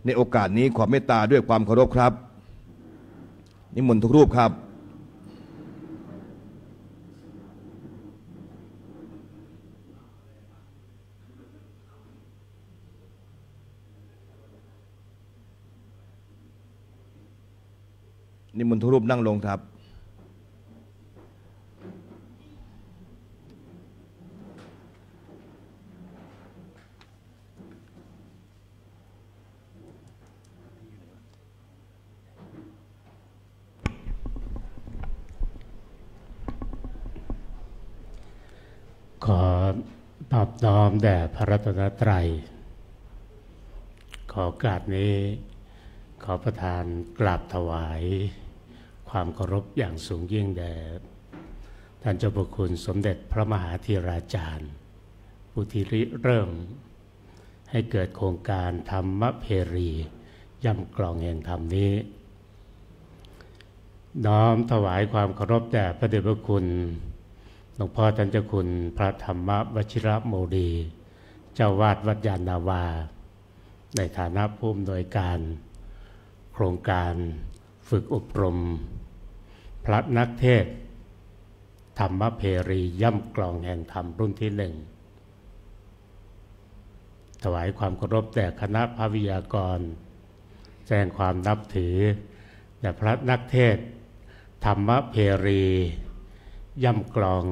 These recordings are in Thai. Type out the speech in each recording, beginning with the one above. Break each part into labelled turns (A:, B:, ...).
A: ในโอกาสนี้ขอเมตตาด้วยความเคารพครับนิมนต์ทุกรูปครับนิมนต์ทุกรูปนั่งลงครับ
B: ขอนอบน้อมแด่พระรัตนตรัยขอโอกาสนี้ขอประทานกราบถวายความเคารพอย่างสูงยิ่งแด่ท่านเจ้าพระคุณสมเด็จพระมหาธีราจารย์ผู้ที่ริเริ่มให้เกิดโครงการธรรมเพรีย่ำกลองแห่งธรรมนี้น้อมถวายความเคารพแด่พระเดชพระคุณหลวงพ่อท่านเจ้าคุณพระธรรมวชิรโมดีเจ้าวาดวัดยานนาวาในฐานะผู้อำนวยการโครงการฝึกอบรมพระนักเทศน์ธรรมเพรีย่ำกลองแห่งธรรมรุ่นที่หนึ่งถวายความเคารพแด่คณะพระวิทยากรแสดงความนับถือแด่พระนักเทศน์ธรรมเพรีย่ำกลอง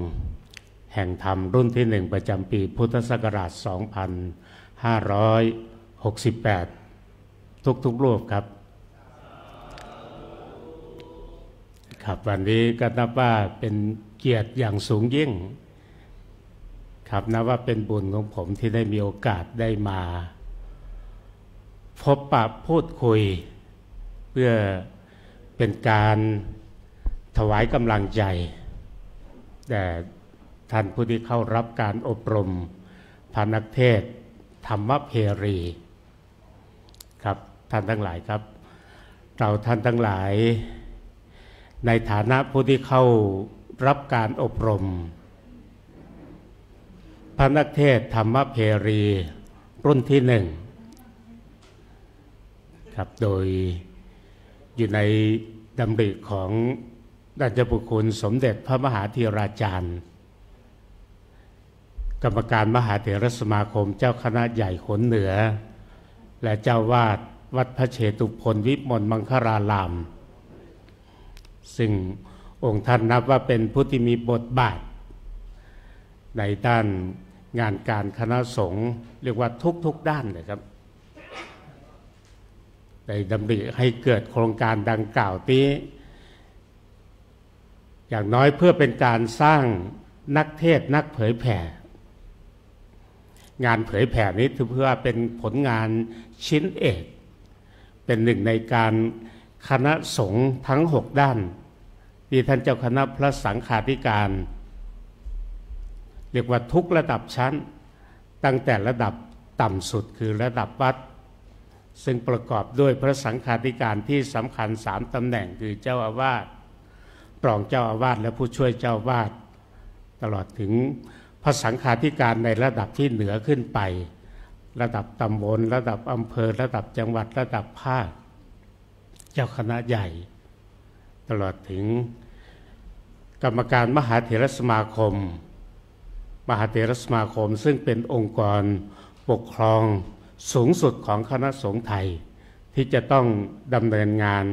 B: แห่งธรรมรุ่นที่หนึ่งประจำปีพุทธศักราช 2568 ทุกรูปครับครับวันนี้ก็นับว่าเป็นเกียรติอย่างสูงยิ่งครับนับว่าเป็นบุญของผมที่ได้มีโอกาสได้มาพบปะพูดคุยเพื่อเป็นการถวายกำลังใจแด่ท่านผู้ที่เข้ารับการอบรมพระนักเทศน์ธรรมเพรีครับท่านทั้งหลายครับเราท่านทั้งหลายในฐานะผู้ที่เข้ารับการอบรมพระนักเทศน์ธรรมเพรีรุ่นที่หนึ่งครับโดยอยู่ในดำริของท่านเจ้าพระคุณสมเด็จพระมหาธีราจารย์กรรมการมหาเถรสมาคมเจ้าคณะใหญ่ขนเหนือและเจ้าวาดวัดพระเชตุพนวิมลมังคลารามซึ่งองค์ท่านนับว่าเป็นผู้ที่มีบทบาทในด้านงานการคณะสงฆ์เรียกว่าทุกด้านเลยครับได้ดำริให้เกิดโครงการดังกล่าวนี้อย่างน้อยเพื่อเป็นการสร้างนักเทศน์นักเผยแผ่งานเผยแผ่นี้ถือว่าเป็นผลงานชิ้นเอกเป็นหนึ่งในการคณะสงฆ์ทั้ง6ด้านที่ท่านเจ้าคณะพระสังฆาธิการเรียกว่าทุกระดับชั้นตั้งแต่ระดับต่ำสุดคือระดับวัดซึ่งประกอบด้วยพระสังฆาธิการที่สำคัญ3ตำแหน่งคือเจ้าอาวาสรองเจ้าอาวาสและผู้ช่วยเจ้าอาวาสตลอดถึงพระสังฆาธิการในระดับที่เหนือขึ้นไประดับตำบลระดับอำเภอระดับจังหวัดระดับภาคเจ้าคณะใหญ่ตลอดถึงกรรมการมหาเถรสมาคมซึ่งเป็นองค์กรปกครองสูงสุดของคณะสงฆ์ไทยที่จะต้องดำเนินงาน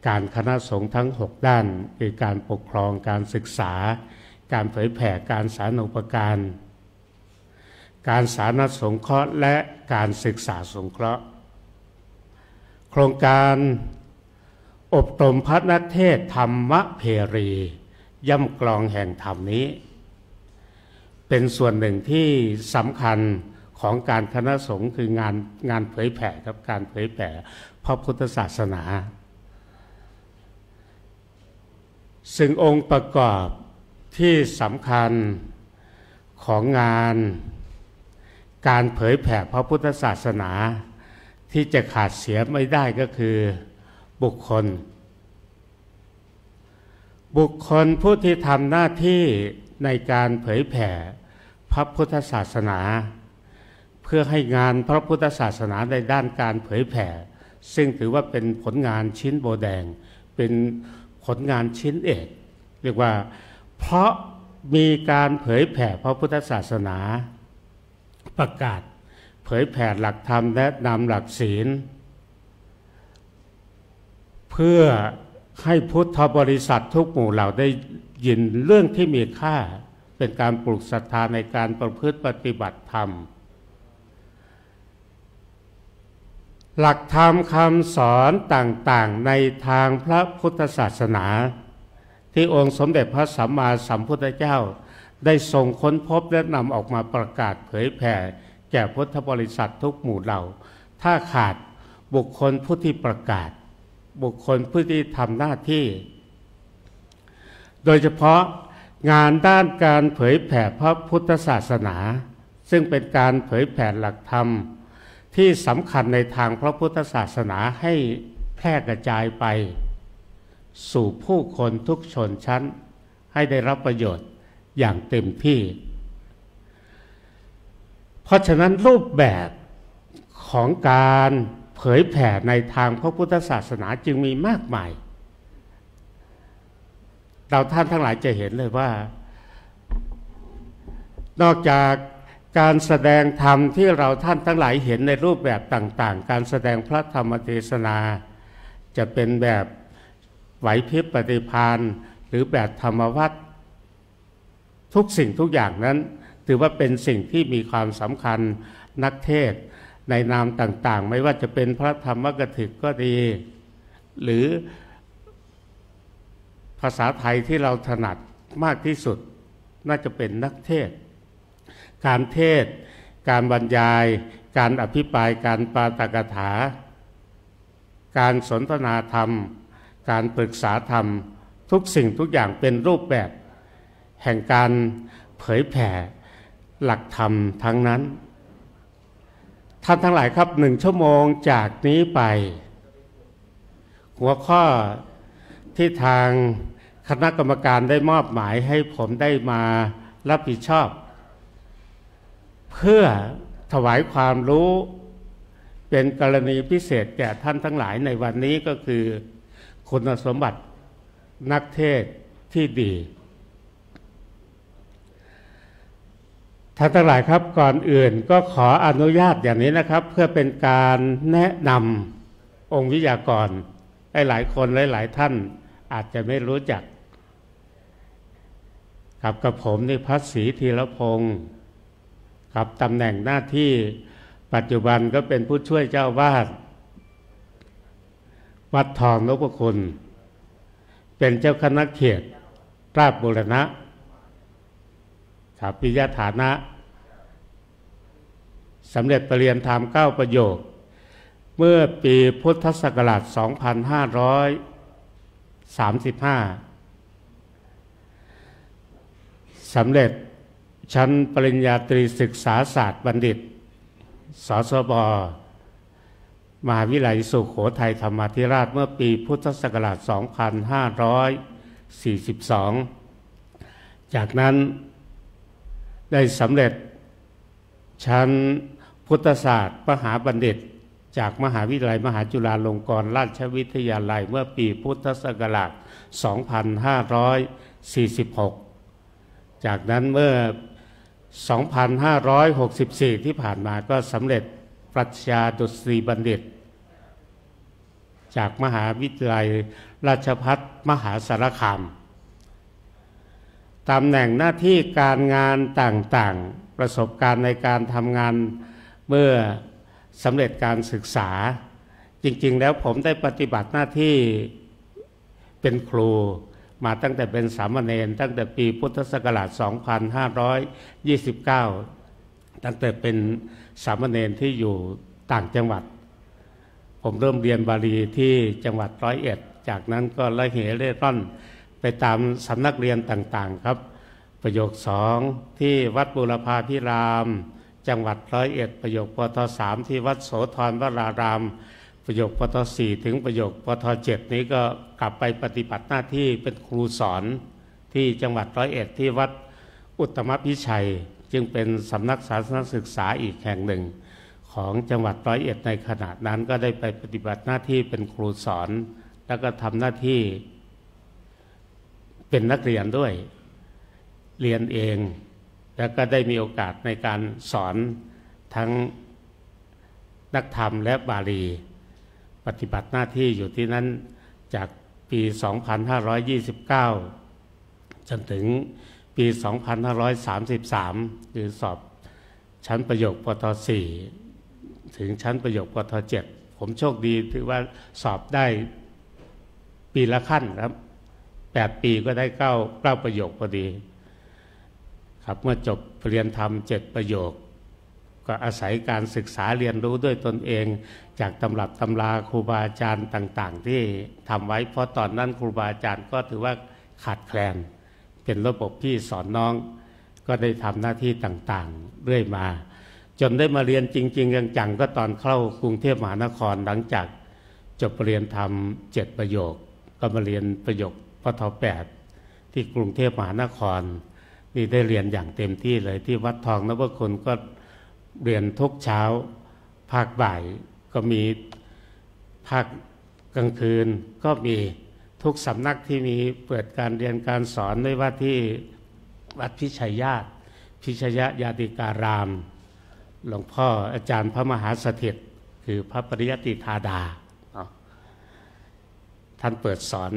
B: การคณะสงฆ์ทั้ง6ด้านคือการปกครองการศึกษาการเผยแผ่การสาธารณูปการการสาธารณสงเคราะห์และการศึกษาสงเคราะห์โครงการอบรมพระนักเทศน์ธรรมเพรีย่ำกลองแห่งธรรมนี้เป็นส่วนหนึ่งที่สำคัญของการคณะสงฆ์คืองานเผยแผ่ครับการเผยแผ่พระพุทธศาสนาซึ่งองค์ประกอบที่สำคัญของงานการเผยแผ่พระพุทธศาสนาที่จะขาดเสียไม่ได้ก็คือบุคคลผู้ที่ทำหน้าที่ในการเผยแผ่พระพุทธศาสนาเพื่อให้งานพระพุทธศาสนาในด้านการเผยแผ่ ซึ่งถือว่าเป็นผลงานชิ้นโบแดงเป็นผลงานชิ้นเอกเรียกว่าเพราะมีการเผยแผ่พระพุทธศาสนาประกาศเผยแผ่หลักธรรมและนำหลักศีลเพื่อให้พุทธบริษัททุกหมู่เหล่าได้ยินเรื่องที่มีค่าเป็นการปลุกศรัทธาในการประพฤติปฏิบัติธรรมหลักธรรมคำสอนต่างๆในทางพระพุทธศาสนาที่องค์สมเด็จพระสัมมาสัมพุทธเจ้าได้ทรงค้นพบและนำออกมาประกาศเผยแผ่แก่พุทธบริษัททุกหมู่เหล่าถ้าขาดบุคคลผู้ที่ประกาศบุคคลผู้ที่ทำหน้าที่โดยเฉพาะงานด้านการเผยแผ่พระพุทธศาสนาซึ่งเป็นการเผยแผ่หลักธรรมที่สำคัญในทางพระพุทธศาสนาให้แพร่กระจายไปสู่ผู้คนทุกชนชั้นให้ได้รับประโยชน์อย่างเต็มที่เพราะฉะนั้นรูปแบบของการเผยแผ่ในทางพระพุทธศาสนาจึงมีมากมายเราท่านทั้งหลายจะเห็นเลยว่านอกจากการแสดงธรรมที่เราท่านทั้งหลายเห็นในรูปแบบต่างๆการแสดงพระธรรมเทศนาจะเป็นแบบไหวพริบปฏิภาณหรือแบบธรรมวัตรทุกสิ่งทุกอย่างนั้นถือว่าเป็นสิ่งที่มีความสำคัญนักเทศน์ในนามต่างๆไม่ว่าจะเป็นพระธรรมกถึกก็ดีหรือภาษาไทยที่เราถนัดมากที่สุดน่าจะเป็นนักเทศน์การเทศน์การบรรยายการอภิปรายการปาฐกถาการสนทนาธรรมการปรึกษาธรรมทุกสิ่งทุกอย่างเป็นรูปแบบแห่งการเผยแผ่หลักธรรมทั้งนั้นท่านทั้งหลายครับ1 ชั่วโมงจากนี้ไปหัวข้อที่ทางคณะกรรมการได้มอบหมายให้ผมได้มารับผิดชอบเพื่อถวายความรู้เป็นกรณีพิเศษแก่ท่านทั้งหลายในวันนี้ก็คือคุณสมบัตินักเทศน์ที่ดีท่านทั้งหลายครับก่อนอื่นก็ขออนุญาตอย่างนี้นะครับเพื่อเป็นการแนะนำองค์วิทยากรให้หลายคนหลายท่านอาจจะไม่รู้จักกับผมนี่พระศรีธีรพงศ์กับตำแหน่งหน้าที่ปัจจุบันก็เป็นผู้ช่วยเจ้าวาดวัดทองนพคุณเป็นเจ้าคณะเขตราชบูรณะปิยฐานะสำเร็จปรริญญาธรรม9 ประโยคเมื่อปีพุทธศักราช 2535 สำเร็จชั้นปริญญาตรีศึกษาศาสตร์บัณฑิตสสบมหาวิทยาลัยสุโขทัยธรรมาธิราชเมื่อปีพุทธศักราช 2542 จากนั้นได้สำเร็จชั้นพุทธศาสตร์มหาบัณฑิตจากมหาวิทยาลัยมหาจุฬาลงกรณราชวิทยาลัยเมื่อปีพุทธศักราช 2546 จากนั้นเมื่อ 2564 ที่ผ่านมาก็สำเร็จปรัชญาดุษฎีบัณฑิตจากมหาวิทยาลัยราชภัฏมหาสารคามตำแหน่งหน้าที่การงานต่างๆประสบการณ์ในการทำงานเมื่อสำเร็จการศึกษาจริงๆแล้วผมได้ปฏิบัติหน้าที่เป็นครูมาตั้งแต่เป็นสามเณรตั้งแต่ปีพุทธศักราช 2529 ตั้งแต่เป็นสามเณรที่อยู่ต่างจังหวัดผมเริ่มเรียนบาลีที่จังหวัด101จากนั้นก็ละเหเร่ร่อนไปตามสำนักเรียนต่างๆครับประโยค2ที่วัดบูรพาภิรามจังหวัด101ประโยคปท3ที่วัดโสธรวรารามประโยคปท4ถึงประโยคปท7นี้ก็กลับไปปฏิบัติหน้าที่เป็นครูสอนที่จังหวัด101ที่วัดอุตตมพิชัยจึงเป็นสำนักศาสนศึกษาอีกแห่งหนึ่งข ของจังหวัดร้อยเอ็ดในขณะนั้นก็ได้ไปปฏิบัติหน้าที่เป็นครูสอนแล้วก็ทำหน้าที่เป็นนักเรียนด้วยเรียนเองแล้วก็ได้มีโอกาสในการสอนทั้งนักธรรมและบาลีปฏิบัติหน้าที่อยู่ที่นั้นจากปี 2529 จนถึงปี 2533 คือสอบชั้นประโยคปท.4 ถึงชั้นประโยคปท.7 ผมโชคดีถือว่าสอบได้ปีละขั้นครับ8 ปีก็ได้9ประโยคพอดีครับเมื่อจบเรียนธรรม7 ประโยคก็อาศัยการศึกษาเรียนรู้ด้วยตนเองจากตำรับตำราครูบาอาจารย์ต่างๆที่ทำไว้เพราะตอนนั้นครูบาอาจารย์ก็ถือว่าขาดแคลนเป็นระบบพี่สอนน้องก็ได้ทำหน้าที่ต่างๆเรื่อยมาจนได้มาเรียนจริงๆจังๆก็ตอนเข้ากรุงเทพมหานครหลังจากจบเรียนธรรม7 ประโยคก็มาเรียนประโยคปท.8 ที่กรุงเทพมหานครนี่ได้เรียนอย่างเต็มที่เลยที่วัดทองนพคุณก็เรียนทุกเช้าภาคบ่ายก็มีภาคกลางคืนก็มีทุกสำนักที่มีเปิดการเรียนการสอนไม่ว่าที่วัดพิชัยญาติพิชยญาติการามหลวงพ่ออาจารย์พระมหาสถิตคือพระปริยติธาดาท่านเปิดสอน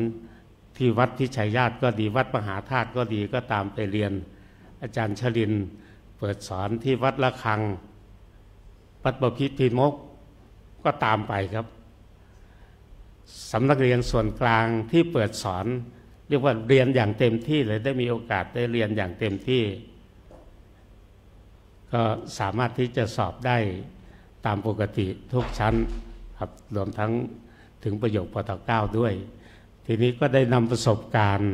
B: ที่วัดพิชัยญาติก็ดีวัดมหาธาตุก็ดีก็ตามไปเรียนอาจารย์ชลินเปิดสอนที่วัดละคังวัดบพิตรพิมกก็ตามไปครับสำนักเรียนส่วนกลางที่เปิดสอนเรียกว่าเรียนอย่างเต็มที่เลยได้มีโอกาสได้เรียนอย่างเต็มที่ก็สามารถที่จะสอบได้ตามปกติทุกชั้นครับรวมทั้งถึงประโยคปท.9 ด้วยทีนี้ก็ได้นำประสบการณ์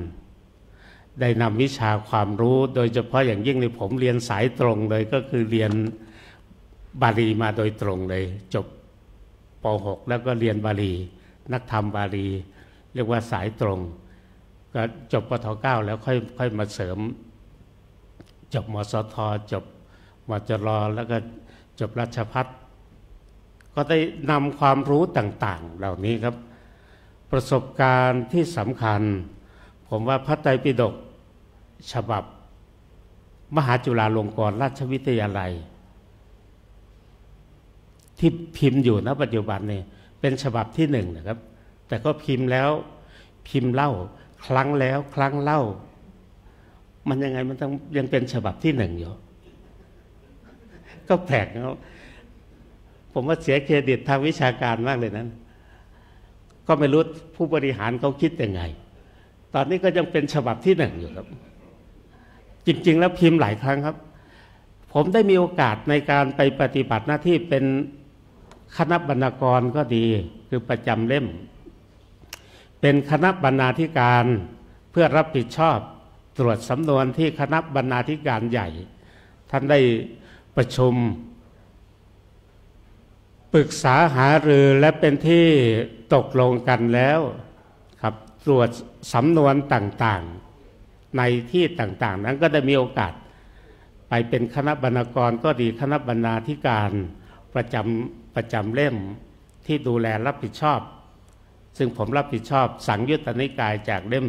B: ได้นำวิชาความรู้โดยเฉพาะอย่างยิ่งในผมเรียนสายตรงเลยก็คือเรียนบาลีมาโดยตรงเลยจบป.6 แล้วก็เรียนบาลีนักธรรมบาลีเรียกว่าสายตรงก็จบปท.9 แล้วค่อยมาเสริมจบมสท.จบมจร.แล้วก็จบราชภัฏก็ได้นำความรู้ต่างๆเหล่านี้ครับประสบการณ์ที่สำคัญผมว่าพระไตรปิฎกฉบับมหาจุฬาลงกรณราชวิทยาลัยที่พิมพ์อยู่ณปัจจุบันนี่เป็นฉบับที่1นะครับแต่ก็พิมพ์แล้วพิมพ์เล่าครั้งแล้วครั้งเล่ามันยังไงมันต้องยังเป็นฉบับที่1อยู่ก็แปลกนะผมว่าเสียเครดิตทางวิชาการมากเลยนั้นก็ไม่รู้ผู้บริหารเขาคิดยังไงตอนนี้ก็ยังเป็นฉบับที่1อยู่ครับจริงๆแล้วพิมพ์หลายครั้งครับผมได้มีโอกาสในการไปปฏิบัติหน้าที่เป็นคณบรรณาธิการก็ดีคือประจำเล่มเป็นคณบรรณาธิการเพื่อรับผิดชอบตรวจสำนวนที่คณบรรณาธิการใหญ่ท่านได้ประชุมปรึกษาหารือและเป็นที่ตกลงกันแล้วครับตรวจสำนวนต่างๆในที่ต่างๆนั้นก็ได้มีโอกาสไปเป็นคณบรรณาธิการก็ดีคณบรรณาธิการประจำเล่มที่ดูแลรับผิดชอบซึ่งผมรับผิดชอบสังยุตตนิกายจากเล่ม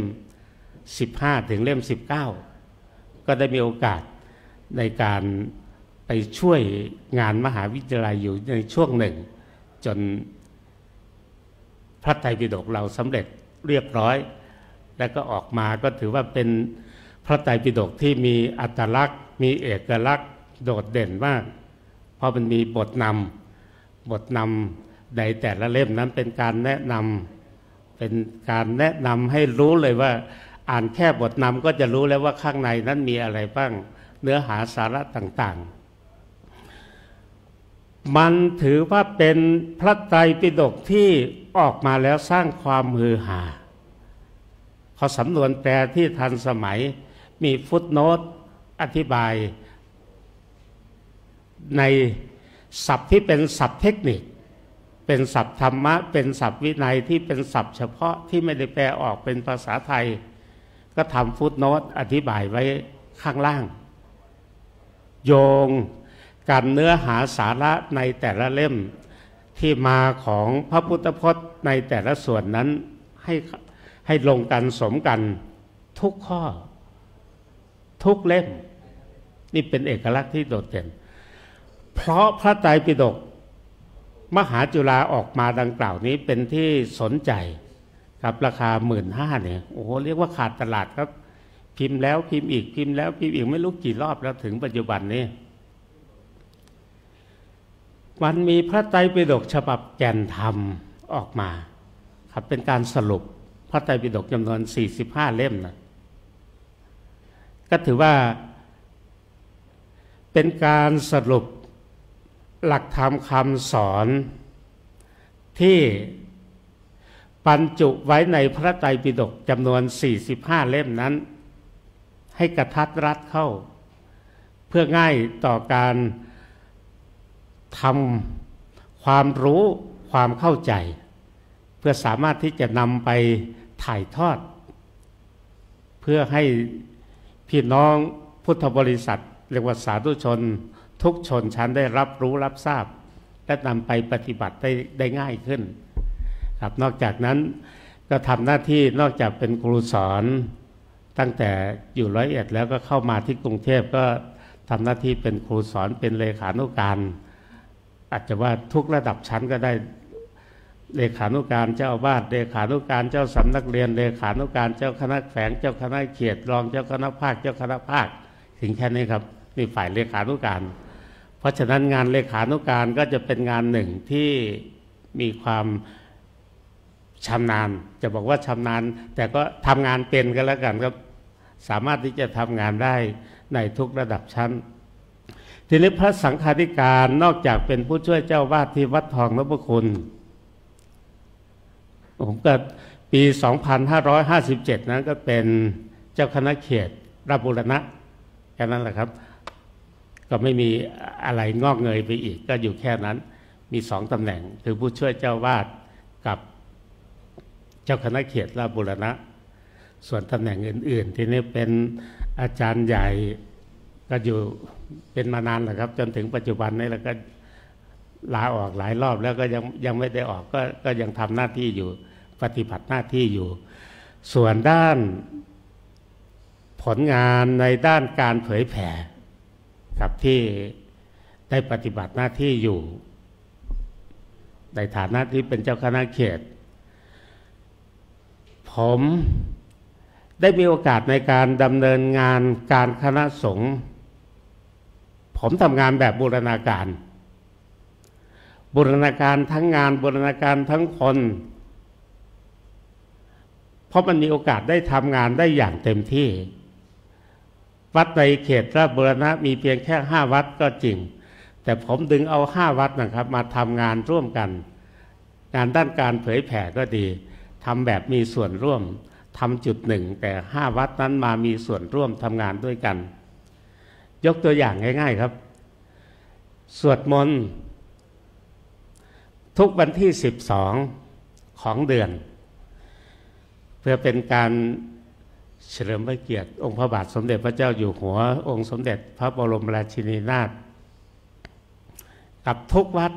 B: 15ถึงเล่ม19ก็ได้มีโอกาสในการไปช่วยงานมหาวิทยาลัยอยู่ในช่วงหนึ่งจนพระไตรปิฎกเราสำเร็จเรียบร้อยแล้วก็ออกมาก็ถือว่าเป็นพระไตรปิฎกที่มีอัตลักษณ์มีเอกลักษณ์โดดเด่นมากเพราะมันมีบทนำในแต่ละเล่มนั้นเป็นการแนะนำให้รู้เลยว่าอ่านแค่บทนำก็จะรู้แล้วว่าข้างในนั้นมีอะไรบ้างเนื้อหาสาระต่างๆมันถือว่าเป็นพระไตรปิฎกที่ออกมาแล้วสร้างความฮือฮาพอสำนวนแปลที่ทันสมัยมีฟุตโนตอธิบายในศัพท์ที่เป็นศัพท์เทคนิคเป็นศัพท์ธรรมะเป็นศัพท์วินัยที่เป็นศัพท์เฉพาะที่ไม่ได้แปลออกเป็นภาษาไทยก็ทำฟุตโนตอธิบายไว้ข้างล่างโยง การเนื้อหาสาระในแต่ละเล่มที่มาของพระพุทธพจน์ในแต่ละส่วนนั้นให้ลงกันสมกันทุกข้อทุกเล่มนี่เป็นเอกลักษณ์ที่โดดเด่นเพราะพระไตรปิฎกมหาจุฬาออกมาดังกล่าวนี้เป็นที่สนใจครับราคา 15,000 เนี่ยโอ้โหเรียกว่าขาดตลาดครับพิมพ์แล้วพิมพ์อีกพิมพ์แล้วพิมพ์อีกไม่รู้กี่รอบแล้วถึงปัจจุบันนี้มันมีพระไตรปิฎกฉบับแก่นธรรมออกมาครับเป็นการสรุปพระไตรปิฎกจำนวน45 เล่มนะก็ถือว่าเป็นการสรุปหลักธรรมคำสอนที่บรรจุไว้ในพระไตรปิฎกจำนวน45 เล่มนั้นให้กระทัดรัดเข้าเพื่อง่ายต่อการทำความรู้ความเข้าใจเพื่อสามารถที่จะนำไปถ่ายทอดเพื่อให้พี่น้องพุทธบริษัทเรียกว่าสาธุชนทุกชนชั้นได้รับรู้รับทราบและนำไปปฏิบัติได้ง่ายขึ้นครับนอกจากนั้นก็ทำหน้าที่นอกจากเป็นครูสอนตั้งแต่อยู่101แล้วก็เข้ามาที่กรุงเทพก็ทำหน้าที่เป็นครูสอนเป็นเลขานุการอาจจะว่าทุกระดับชั้นก็ได้เลขานุการเจ้าอาวาสเลขานุการเจ้าสำนักเรียนเลขานุการเจ้าคณะแฝงเจ้าคณะเขตรองเจ้าคณะภาคเจ้าคณะภาคถึงแค่นี้ครับนี่ฝ่ายเลขานุการเพราะฉะนั้นงานเลขานุการก็จะเป็นงานหนึ่งที่มีความชำนาญจะบอกว่าชำนาญแต่ก็ทำงานเป็นกันแล้วกันครับสามารถที่จะทำงานได้ในทุกระดับชั้นทีนี้พระสังฆาธิการนอกจากเป็นผู้ช่วยเจ้าวาดที่วัดทองนพคุณผมก็ปี 2557 นั้นก็เป็นเจ้าคณะเขตราชบูรณะแค่นั้นแหละครับก็ไม่มีอะไรงอกเงยไปอีกก็อยู่แค่นั้นมี2 ตำแหน่งคือผู้ช่วยเจ้าวาดกับเจ้าคณะเขตราชบูรณะส่วนตำแหน่งอื่นๆที่นี่เป็นอาจารย์ใหญ่ก็อยู่เป็นมานานแล้วครับจนถึงปัจจุบันนี้แล้วก็ลาออกหลายรอบแล้วก็ยังไม่ได้ออกก็ยังทำหน้าที่อยู่ปฏิบัติหน้าที่อยู่ส่วนด้านผลงานในด้านการเผยแผ่ครับที่ได้ปฏิบัติหน้าที่อยู่ในฐานะที่เป็นเจ้าคณะเขตผมได้มีโอกาสในการดำเนินงานการคณะสงฆ์ผมทำงานแบบบูรณาการทั้งงานบูรณาการทั้งคนเพราะมันมีโอกาสได้ทำงานได้อย่างเต็มที่วัดในเขตราชบูรณะมีเพียงแค่5 วัดก็จริงแต่ผมดึงเอา5 วัดนะครับมาทำงานร่วมกันงานด้านการเผยแผ่ก็ดีทำแบบมีส่วนร่วมทำจุดหนึ่งแต่5 วัดนั้นมามีส่วนร่วมทำงานด้วยกันยกตัวอย่างง่ายๆครับสวดมนต์ทุกวันที่12ของเดือนเพื่อเป็นการเฉลิมพระเกียรติองค์พระบาทสมเด็จพระเจ้าอยู่หัวองค์สมเด็จพระบรมราชินีนาถกับทุกวัด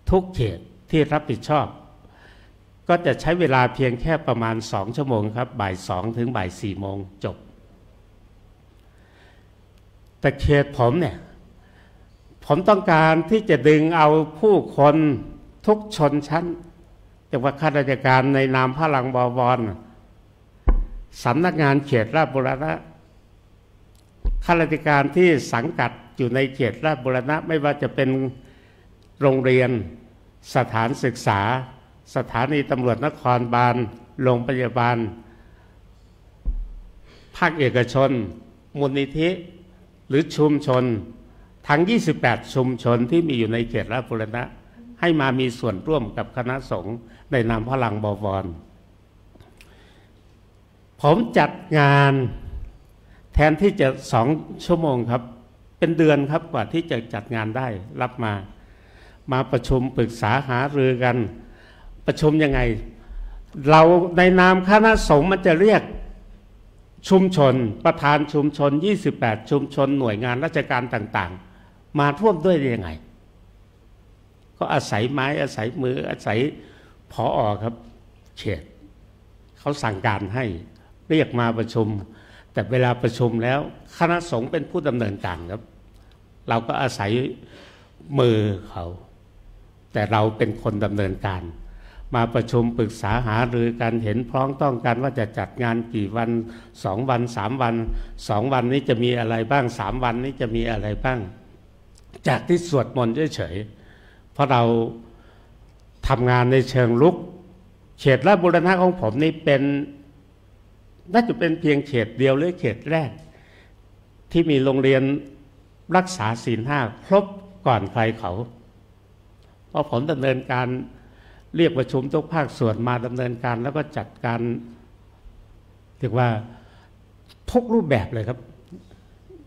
B: ทุกเขตที่รับผิดชอบก็จะใช้เวลาเพียงแค่ประมาณ2 ชั่วโมงครับบ่าย 2 ถึงบ่าย 4 โมงจบแต่เขตผมเนี่ยผมต้องการที่จะดึงเอาผู้คนทุกชนชั้นแต่ว่าข้าราชการในนามพลังบวรสำนักงานเขตราชบูรณะข้าราชการที่สังกัดอยู่ในเขตราชบูรณะไม่ว่าจะเป็นโรงเรียนสถานศึกษาสถานีตำรวจนครบาลโรงพยาบาลภาคเอกชนมูลนิธิหรือชุมชนทั้ง28 ชุมชนที่มีอยู่ในเขตราชบูรณะให้มามีส่วนร่วมกับคณะสงฆ์ในนามพลังบวรผมจัดงานแทนที่จะ2 ชั่วโมงครับเป็นเดือนครับกว่าที่จะจัดงานได้รับมาประชุมปรึกษาหารือกันประชุมยังไงเราในนามคณะสงฆ์มันจะเรียก ชุมชนประธานชุมชน28ชุมชนหน่วยงานราชการต่างๆมาร่วมด้วยได้ยังไงก็อาศัยไม้อาศัยมืออาศัยผอ.ครับเขตเขาสั่งการให้เรียกมาประชุมแต่เวลาประชุมแล้วคณะสงฆ์เป็นผู้ดำเนินการครับเราก็อาศัยมือเขาแต่เราเป็นคนดำเนินการมาประชุมปรึกษาหารือกันเห็นพ้องต้องกันว่าจะจัดงานกี่วัน2 วัน3 วัน2 วันนี้จะมีอะไรบ้าง3 วันนี้จะมีอะไรบ้างจากที่สวดมนต์เฉยๆเพราะเราทำงานในเชิงลุกเขตราชบูรณะของผมนี่เป็นน่าจะเป็นเพียงเขตเดียวหรือเขตแรกที่มีโรงเรียนรักษาศีล5ครบก่อนใครเขาเพราะผมดำเนินการเรียกประชุมทุกภาคส่วนมาดำเนินการแล้วก็จัดการเรียกว่าทุกรูปแบบเลยครับ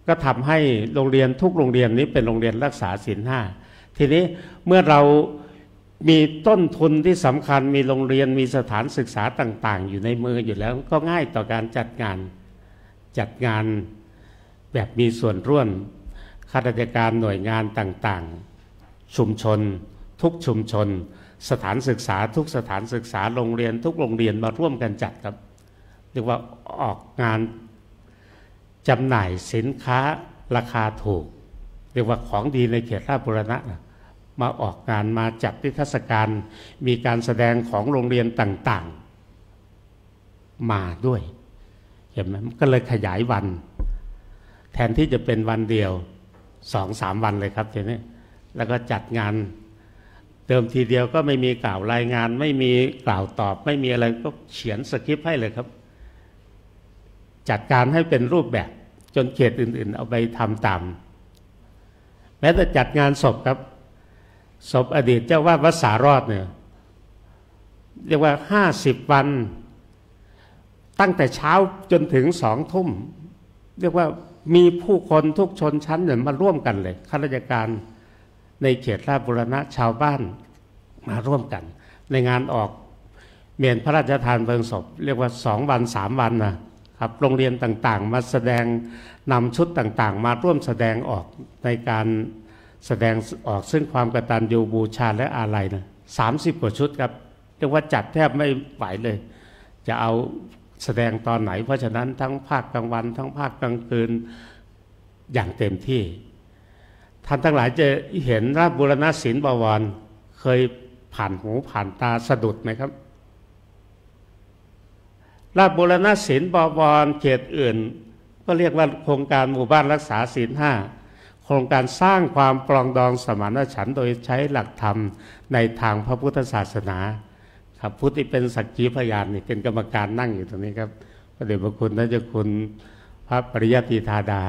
B: ก็ทำให้โรงเรียนทุกโรงเรียนนี้เป็นโรงเรียนรักษาศีล5ทีนี้เมื่อเรามีต้นทุนที่สำคัญมีโรงเรียนมีสถานศึกษาต่างๆอยู่ในมืออยู่แล้วก็ง่ายต่อการจัดงานแบบมีส่วนร่วมข้าราชการหน่วยงานต่างๆชุมชนทุกชุมชนสถานศึกษาทุกสถานศึกษาโรงเรียนทุกโรงเรียนมาร่วมกันจัดครับเรียกว่าออกงานจำหน่ายสินค้าราคาถูกเรียกว่าของดีในเขตราชบูรณะมาออกงานมาจัดนิทรรศการมีการแสดงของโรงเรียนต่างๆมาด้วยเห็นไหมก็เลยขยายวันแทนที่จะเป็นวันเดียว2-3 วันเลยครับทีนี้แล้วก็จัดงานเดิมทีเดียวก็ไม่มีกล่าวรายงานไม่มีกล่าวตอบไม่มีอะไรก็เขียนสคริปต์ให้เลยครับจัดการให้เป็นรูปแบบจนเขตอื่นๆเอาไปทำตามแม้แต่จัดงานศพครับศพอดีตเจ้าวาดวัดสารอดเนี่ยเรียกว่า50 วันตั้งแต่เช้าจนถึง2 ทุ่มเรียกว่ามีผู้คนทุกชนชั้นเนี่ยมาร่วมกันเลยข้าราชการในเขตราชบูรณะชาวบ้านมาร่วมกันในงานออกเมนพระราชทานเพลิงศพเรียกว่า2 วัน3 วันนะครับโรงเรียนต่างๆมาแสดงนำชุดต่างๆมาร่วมแสดงออกในการแสดงออกซึ่งความกตัญญูบูชาและอาลัยนะ30 กว่าชุดครับเรียกว่าจัดแทบไม่ไหวเลยจะเอาแสดงตอนไหนเพราะฉะนั้นทั้งภาคกลางวันทั้งภาคกลางคืนอย่างเต็มที่ท่านทั้งหลายจะเห็นราชบูรณศิลป์บวรเคยผ่านหูผ่านตาสะดุดไหมครับราชบูรณศิลป์บวรเขตอื่นก็เรียกว่าโครงการหมู่บ้านรักษาศีล5โครงการสร้างความปรองดองสมานฉันท์โดยใช้หลักธรรมในทางพระพุทธศาสนาครับผู้ที่เป็นสักขีพยานนี่เป็นกรรมการนั่งอยู่ตรงนี้ครับพระเดชพระคุณท่านเจ้าคุณพระปริยัติธาดา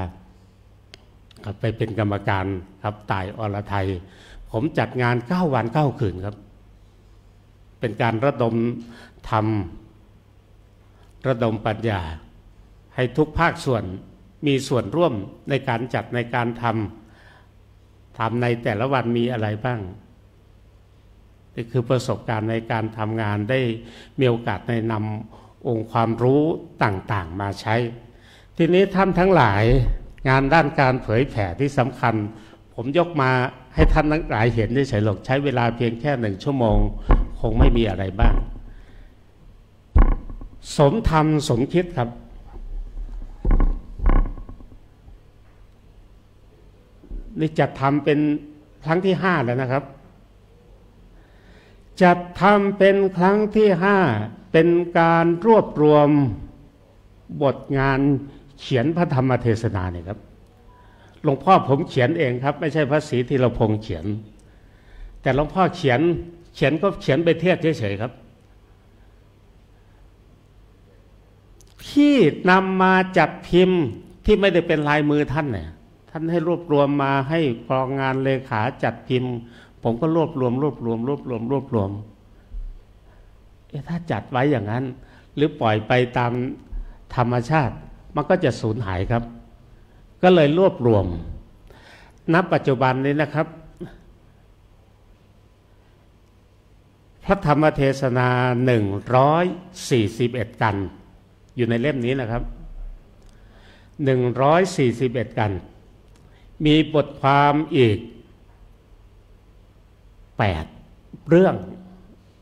B: ครับไปเป็นกรรมการครับตายอรไทยผมจัดงาน9 วัน 9 คืนครับเป็นการระดมธรรมระดมปัญญาให้ทุกภาคส่วนมีส่วนร่วมในการจัดในการทำในแต่ละวันมีอะไรบ้างนี่คือประสบการณ์ในการทำงานได้มีโอกาสในนำองค์ความรู้ต่างๆมาใช้ทีนี้ท่านทั้งหลายงานด้านการเผยแผ่ที่สำคัญผมยกมาให้ท่านทั้งหลายเห็นได้เฉยหรอกใช้เวลาเพียงแค่1 ชั่วโมงคงไม่มีอะไรบ้างสมธรรมสมคิดครับนี่จะทำเป็นครั้งที่5แล้วนะครับจัดทำเป็นครั้งที่5เป็นการรวบรวมบทงานเขียนพระธรรมเทศนาเนี่ยครับหลวงพ่อผมเขียนเองครับไม่ใช่พระศรีธีรพงษ์เขียนแต่หลวงพ่อเขียนก็เขียนไปเทศเฉยๆครับที่นำมาจัดพิมพ์ที่ไม่ได้เป็นลายมือท่านเนี่ยท่านให้รวบรวมมาให้กองงานเลขาจัดพิมพ์ผมก็รวบรวมถ้าจัดไว้อย่างนั้นหรือปล่อยไปตามธรรมชาติมันก็จะสูญหายครับก็เลยรวบรวมณปัจจุบันนี้นะครับพระธรรมเทศนา141 กันอยู่ในเล่มนี้นะครับ 141 กันมีบทความอีก8 เรื่อง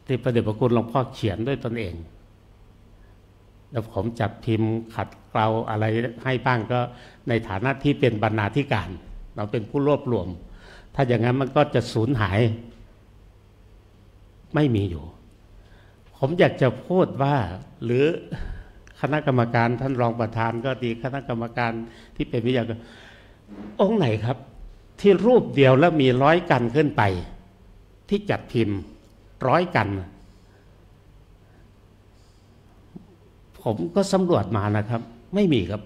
B: ที่พระเดชพระคุณหลวงพ่อเขียนด้วยตนเองแล้วผมจัดพิมพ์ขัดเกลาอะไรให้บ้างก็ในฐานะที่เป็นบรรณาธิการเราเป็นผู้รวบรวมถ้าอย่างนั้นมันก็จะสูญหายไม่มีอยู่ผมอยากจะพูดว่าหรือคณะกรรมการท่านรองประธานก็ดีคณะกรรมการที่เป็นวิทยากรองค์ไหนครับที่รูปเดียวแล้วมี100 กันขึ้นไปที่จัดพิมพ์100 กันผมก็สำรวจมานะครับไม่มีครับ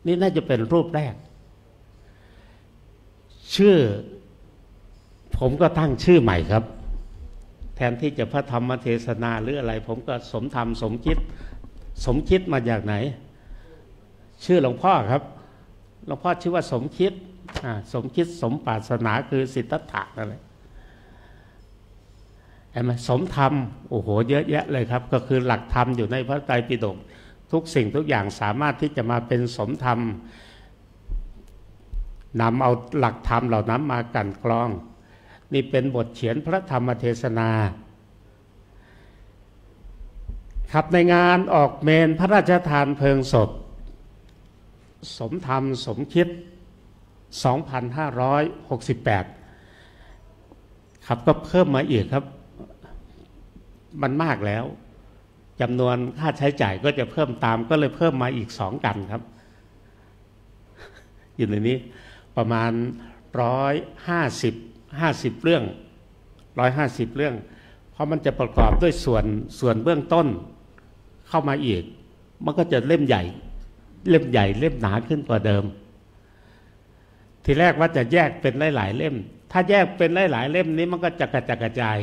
B: นี่น่าจะเป็นรูปแรกชื่อผมก็ตั้งชื่อใหม่ครับแทนที่จะพระธรรมเทศนาหรืออะไรผมก็สมธรรมสมคิดมาจากไหนชื่อหลวงพ่อครับหลวงพ่อชื่อว่าสมคิดสมปรารถนาคือสิทธัตถะนั่นแหละเห็นไหมสมธรรมโอ้โหเยอะแยะเลยครับก็คือหลักธรรมอยู่ในพระไตรปิฎกทุกสิ่งทุกอย่างสามารถที่จะมาเป็นสมธรรมนำเอาหลักธรรมเหล่านั้นมากลั่นกรองนี่เป็นบทเขียนพระธรรมเทศนาครับในงานออกเมนพระราชทานเพลิงศพสมธรรมสมคิด 2568 ครับก็เพิ่มมาอีกครับมันมากแล้วจำนวนค่าใช้จ่ายก็จะเพิ่มตามก็เลยเพิ่มมาอีก2 กันครับอยู่ในนี้ประมาณ150 เรื่อง150 เรื่องเพราะมันจะประกอบด้วยส่วนเบื้องต้นเข้ามาอีกมันก็จะเล่มใหญ่เล่มหนาขึ้นกว่าเดิมทีแรกว่าจะแยกเป็นหลายๆเล่มถ้าแยกเป็นหลายๆเล่มนี้มันก็จะกระจาย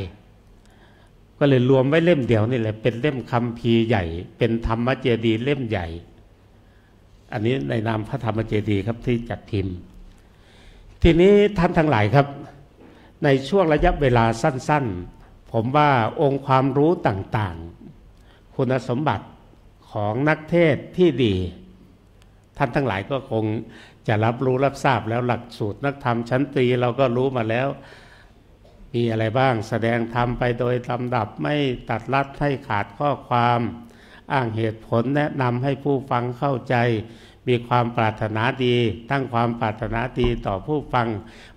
B: ก็เลยรวมไว้เล่มเดียวนี่แหละเป็นเล่มคัมภีร์ใหญ่เป็นธรรมเจดีย์เล่มใหญ่อันนี้ในนามพระธรรมเจดีย์ครับที่จัดพิมพ์ทีนี้ท่านทั้งหลายครับในช่วงระยะเวลาสั้นๆผมว่าองค์ความรู้ต่างๆคุณสมบัติของนักเทศที่ดีท่านทั้งหลายก็คงจะรับรู้รับทราบแล้วหลักสูตรนักธรรมชั้นตรีเราก็รู้มาแล้วมีอะไรบ้างแสดงธรรมไปโดยลำดับไม่ตัดลัดให้ขาดข้อความอ้างเหตุผลแนะนำให้ผู้ฟังเข้าใจมีความปรารถนาดีตั้งความปรารถนาดีต่อผู้ฟัง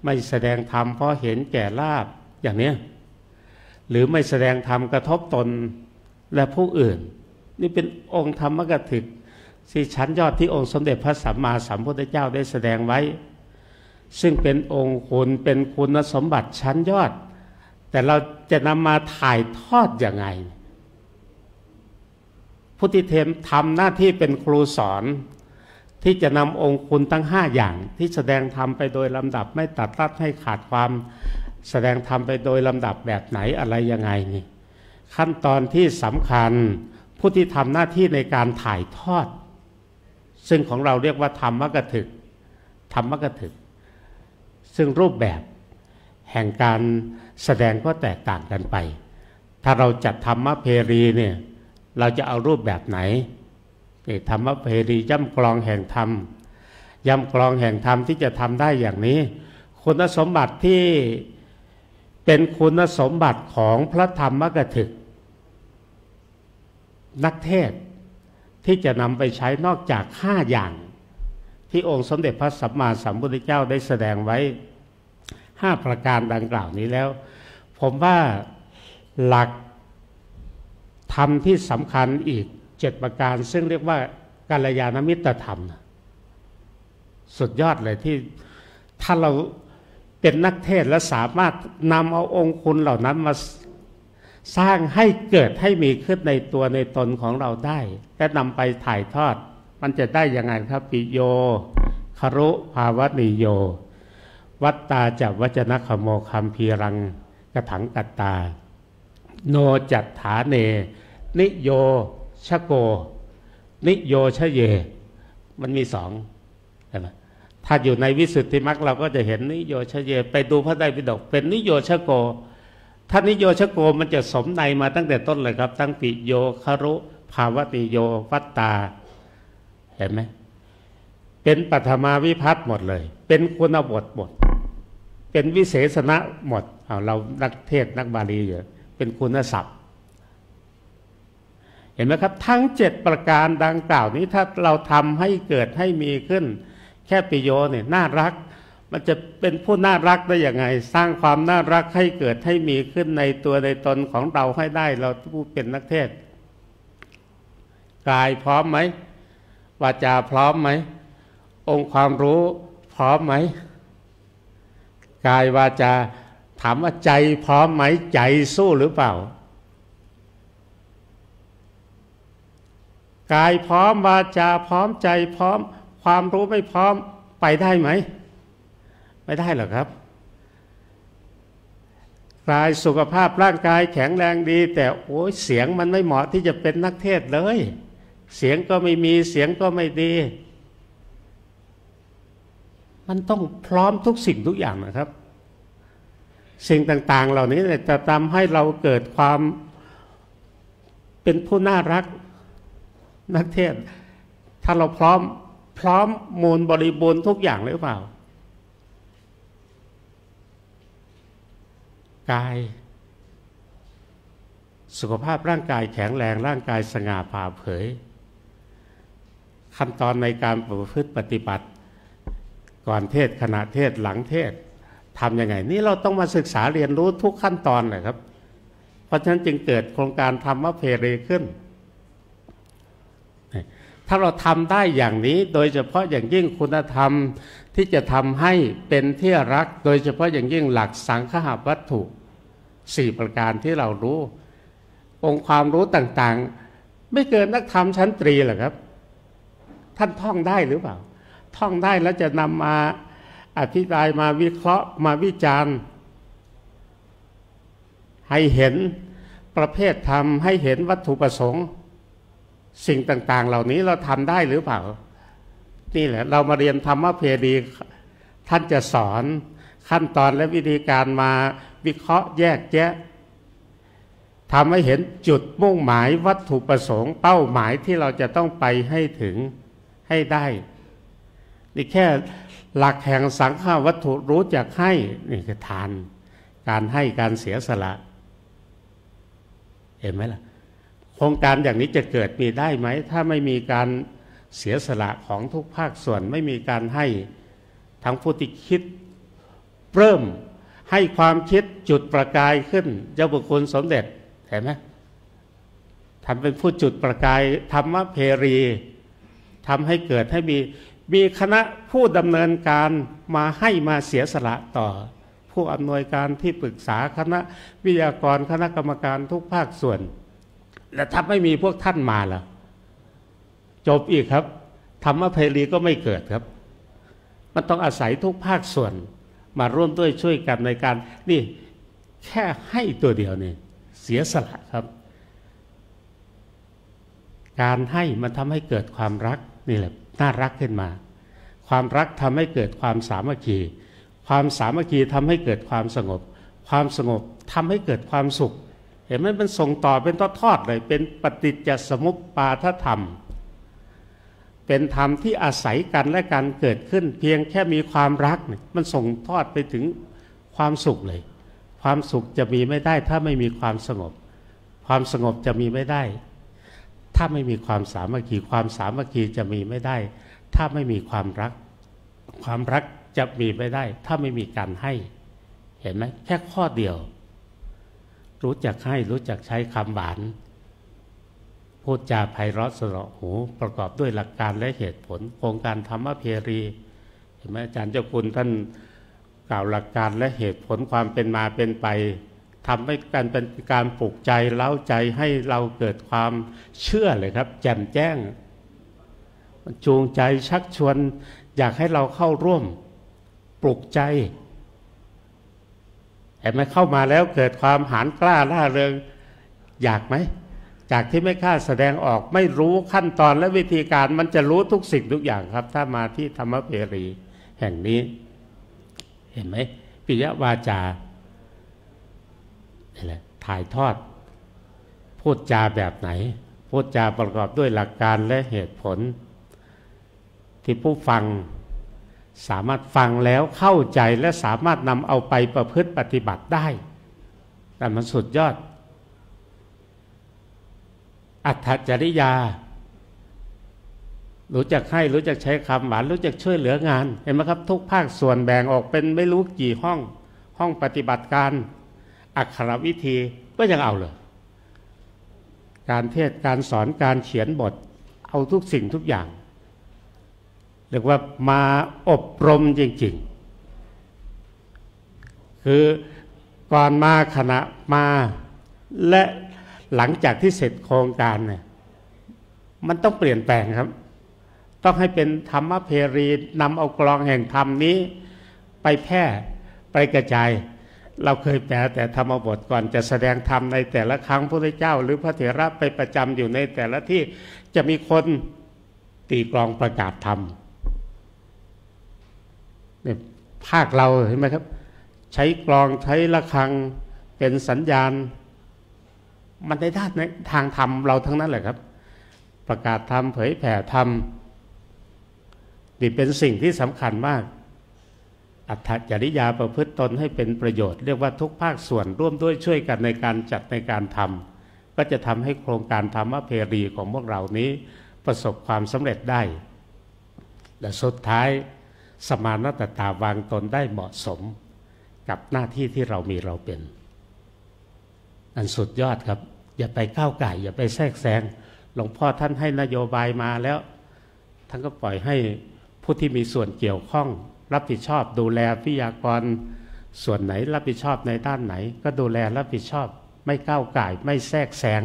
B: ไม่แสดงธรรมเพราะเห็นแก่ลาภอย่างนี้หรือไม่แสดงธรรมกระทบตนและผู้อื่นนี่เป็นองค์ธรรมกถึกที่ชั้นยอดที่องค์สมเด็จพระสัมมาสัมพุทธเจ้าได้แสดงไว้ซึ่งเป็นองค์คุณเป็นคุณสมบัติชั้นยอดแต่เราจะนำมาถ่ายทอดอย่างไงพุทธิเทมทำหน้าที่เป็นครูสอนที่จะนำองค์คุณทั้ง5 อย่างที่แสดงธรรมไปโดยลำดับไม่ตัดลัดให้ขาดความแสดงธรรมไปโดยลำดับแบบไหนอะไรยังไงนี่ขั้นตอนที่สำคัญผู้ที่ทำหน้าที่ในการถ่ายทอดซึ่งของเราเรียกว่าธรรมกถึกซึ่งรูปแบบแห่งการแสดงก็แตกต่างกันไปถ้าเราจัดธรรมเพรีเนี่ยเราจะเอารูปแบบไหนธรรมเพรีย่ำกลองแห่งธรรมที่จะทำได้อย่างนี้คุณสมบัติที่เป็นคุณสมบัติของพระธรรมกถึกนักเทศที่จะนำไปใช้นอกจาก5 อย่างที่องค์สมเด็จพระสัมมาสัมพุทธเจ้าได้แสดงไว้5 ประการดังกล่าวนี้แล้วผมว่าหลักธรรมที่สำคัญอีก7 ประการซึ่งเรียกว่ากัลยาณมิตรธรรมสุดยอดเลยที่ถ้าเราเป็นนักเทศและสามารถนำเอาองค์คุณเหล่านั้นมาสร้างให้เกิดให้มีขึ้นในตัวในตนของเราได้และนำไปถ่ายทอดมันจะได้ยังไงครับปิโยคารุภาวนิโยวัตตาจัวจนะขโมคัมภีรังกถังกัตตาโนจัตถาเนนิโยชโกนิโยชเยมันมี2ใช่ไหมถ้าอยู่ในวิสุทธิมรรคเราก็จะเห็นนิโยชเยไปดูพระไตรปิฎกเป็นนิโยชโกถ้านิโยชโกมันจะสมในมาตั้งแต่ต้นเลยครับตั้งปิโยคารุภาวติโยวัตตา เห็นไหมเป็นปัทมาวิภัตติหมดเลยเป็นคุณบทหมดเป็นวิเศษณะหมดเรานักเทศนักบาลีอยู่เป็นคุณศัพท์เห็นไหมครับทั้ง7ประการดังกล่าวนี้ถ้าเราทำให้เกิดให้มีขึ้นแค่ปิโยเนี่ยน่ารักมันจะเป็นผู้น่ารักได้อย่างไงสร้างความน่ารักให้เกิดให้มีขึ้นในตัวในตนของเราให้ได้เราผู้เป็นนักเทศกายพร้อมไหมวาจาพร้อมไหมองค์ความรู้พร้อมไหมกายวาจาถามว่าใจพร้อมไหมใจสู้หรือเปล่ากายพร้อมวาจาพร้อมใจพร้อมความรู้ไม่พร้อมไปได้ไหมไม่ได้หรอกครับกายสุขภาพร่างกายแข็งแรงดีแต่โอ้ยเสียงมันไม่เหมาะที่จะเป็นนักเทศเลยเสียงก็ไม่มีเสียงก็ไม่ดีมันต้องพร้อมทุกสิ่งทุกอย่างนะครับสิ่งต่างๆเหล่านี้จะทำให้เราเกิดความเป็นผู้น่ารักนักเทศถ้าเราพร้อมมูลบริบูรณ์ทุกอย่างหรือเปล่ากายสุขภาพร่างกายแข็งแรงร่างกายสง่าผ่าเผยขั้นตอนในการประพฤติปฏิบัติก่อนเทศขณะเทศหลังเทศทำยังไงนี่เราต้องมาศึกษาเรียนรู้ทุกขั้นตอนเลยครับเพราะฉะนั้นจึงเกิดโครงการธรรมเพรีขึ้นถ้าเราทำได้อย่างนี้โดยเฉพาะอย่างยิ่งคุณธรรมที่จะทำให้เป็นที่รักโดยเฉพาะอย่างยิ่งหลักสังคหวัตถุ4ประการที่เรารู้องค์ความรู้ต่างๆไม่เกินนักธรรมชั้นตรีหรอกครับท่านท่องได้หรือเปล่าท่องได้แล้วจะนำมาอธิบายมาวิเคราะห์มาวิจารณ์ให้เห็นประเภทธรรมให้เห็นวัตถุประสงค์สิ่งต่างๆเหล่านี้เราทำได้หรือเปล่านี่แหละเรามาเรียนธรรมเพรีท่านจะสอนขั้นตอนและวิธีการมาวิเคราะห์แยกแยะทำให้เห็นจุดมุ่งหมายวัตถุประสงค์เป้าหมายที่เราจะต้องไปให้ถึงให้ได้นี่แค่หลักแห่งสังฆวัตถุรู้จักให้นี่คือทานการให้การเสียสละเห็นไหมล่ะโครงการอย่างนี้จะเกิดมีได้ไหมถ้าไม่มีการเสียสละของทุกภาคส่วนไม่มีการให้ทั้งผู้ที่คิดเริ่มให้ความคิดจุดประกายขึ้นเจ้าบุคคลสมเด็จเห็นไหมทำเป็นผู้จุดประกายธรรมเพรีทำให้เกิดให้มีคณะผู้ดำเนินการมาให้มาเสียสละต่อผู้อำนวยการที่ปรึกษาคณะวิทยากรคณะกรรมการทุกภาคส่วนและถ้าไม่มีพวกท่านมาล่ะจบอีกครับธรรมเพรีก็ไม่เกิดครับมันต้องอาศัยทุกภาคส่วนมาร่วมด้วยช่วยกันในการนี่แค่ให้ตัวเดียวนี่เสียสละครับการให้มันทำให้เกิดความรักนี่แหละน่ารักขึ้นมาความรักทำให้เกิดความสามัคคีความสามัคคีทำให้เกิดความสงบความสงบทำให้เกิดความสุขเห็นไหมมันส่งต่อเป็นทอดๆเลยเป็นปฏิจจสมุปบาทธรรมเป็นธรรมที่อาศัยกันและกันเกิดขึ้นเพียงแค่มีความรักมันส่งทอดไปถึงความสุขเลยความสุขจะมีไม่ได้ถ้าไม่มีความสงบความสงบจะมีไม่ได้ถ้าไม่มีความสามัคคีความสามัคคีจะมีไม่ได้ถ้าไม่มีความรักความรักจะมีไม่ได้ถ้าไม่มีการให้เห็นไหมแค่ข้อเดียวรู้จักให้รู้จักใช้คำหวานพูดจาไพเราะสนอหูประกอบด้วยหลักการและเหตุผลโครงการธรรมเพรีเห็นไหมอาจารย์เจ้าคุณท่านกล่าวหลักการและเหตุผลความเป็นมาเป็นไปทำให้การเป็นการปลุกใจเล้าใจให้เราเกิดความเชื่อเลยครับแจ่มแจ้งจูงใจชักชวนอยากให้เราเข้าร่วมปลุกใจเห็นไหมเข้ามาแล้วเกิดความหาญกล้าล่าเริงอยากไหมจากที่ไม่กล้าแสดงออกไม่รู้ขั้นตอนและวิธีการมันจะรู้ทุกสิ่งทุกอย่างครับถ้ามาที่ธรรมเพรีแห่งนี้เห็นไหมปิยวาจาถ่ายทอดพูดจาแบบไหนพูดจาประกอบด้วยหลักการและเหตุผล ที่ผู้ฟังสามารถฟังแล้วเข้าใจและสามารถนำเอาไปประพฤติปฏิบัติได้แต่มันสุดยอดอัตถจริยารู้จักให้รู้จักใช้คำหวานรู้จักช่วยเหลืองานเห็นไหมครับทุกภาคส่วนแบ่งออกเป็นไม่รู้กี่ห้องปฏิบัติการอักขรวิธีก็ยังเอาเลยการเทศน์การสอนการเขียนบทเอาทุกสิ่งทุกอย่างเรียกว่ามาอบรมจริงๆคือก่อนมาขณะมาและหลังจากที่เสร็จโครงการเนี่ยมันต้องเปลี่ยนแปลงครับต้องให้เป็นธรรมเพรีนำเอากลองแห่งธรรมนี้ไปแพร่ไปกระจายเราเคยแปลแต่ธรรมบทก่อนจะแสดงธรรมในแต่ละครั้งพระพุทธเจ้าหรือพระเถระไปประจำอยู่ในแต่ละที่จะมีคนตีกลองประกาศธรรมเนี่ยภาคเราเห็นไหมครับใช้กลองใช้ระฆังเป็นสัญญาณมันในด้านทางธรรมเราทั้งนั้นแหละครับประกาศธรรมเผยแผ่ธรรมนี่เป็นสิ่งที่สำคัญมากอัตถจริยาประพฤติตนให้เป็นประโยชน์เรียกว่าทุกภาคส่วนร่วมด้วยช่วยกันในการจัดในการทำก็จะทำให้โครงการธรรมเพรีของพวกเรานี้ประสบความสำเร็จได้และสุดท้ายสมานตตาวางตนได้เหมาะสมกับหน้าที่ที่เรามีเราเป็นอันสุดยอดครับอย่าไปก้าวก่ายอย่าไปแทรกแซงหลวงพ่อท่านให้นโยบายมาแล้วท่านก็ปล่อยให้ผู้ที่มีส่วนเกี่ยวข้องรับผิดชอบดูแลวิทยากรส่วนไหนรับผิดชอบในด้านไหนก็ดูแลรับผิดชอบไม่ก้าวก่ายไม่แทรกแซง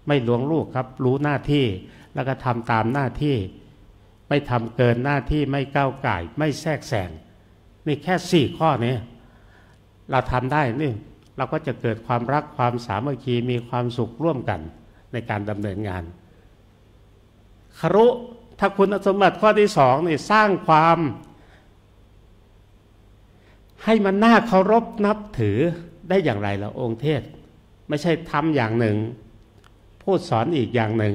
B: ไม่ลวงลูกครับรู้หน้าที่แล้วก็ทำตามหน้าที่ไม่ทำเกินหน้าที่ไม่ก้าวก่ายไม่แทรกแซงนี่แค่4 ข้อนี้เราทำได้นี่เราก็จะเกิดความรักความสามัคคีมีความสุขร่วมกันในการดำเนินงานครุถ้าคุณสมบัติข้อที่2นี่สร้างความให้มันน่าเคารพนับถือได้อย่างไรล่ะองค์เทศไม่ใช่ทำอย่างหนึ่งพูดสอนอีกอย่างหนึ่ง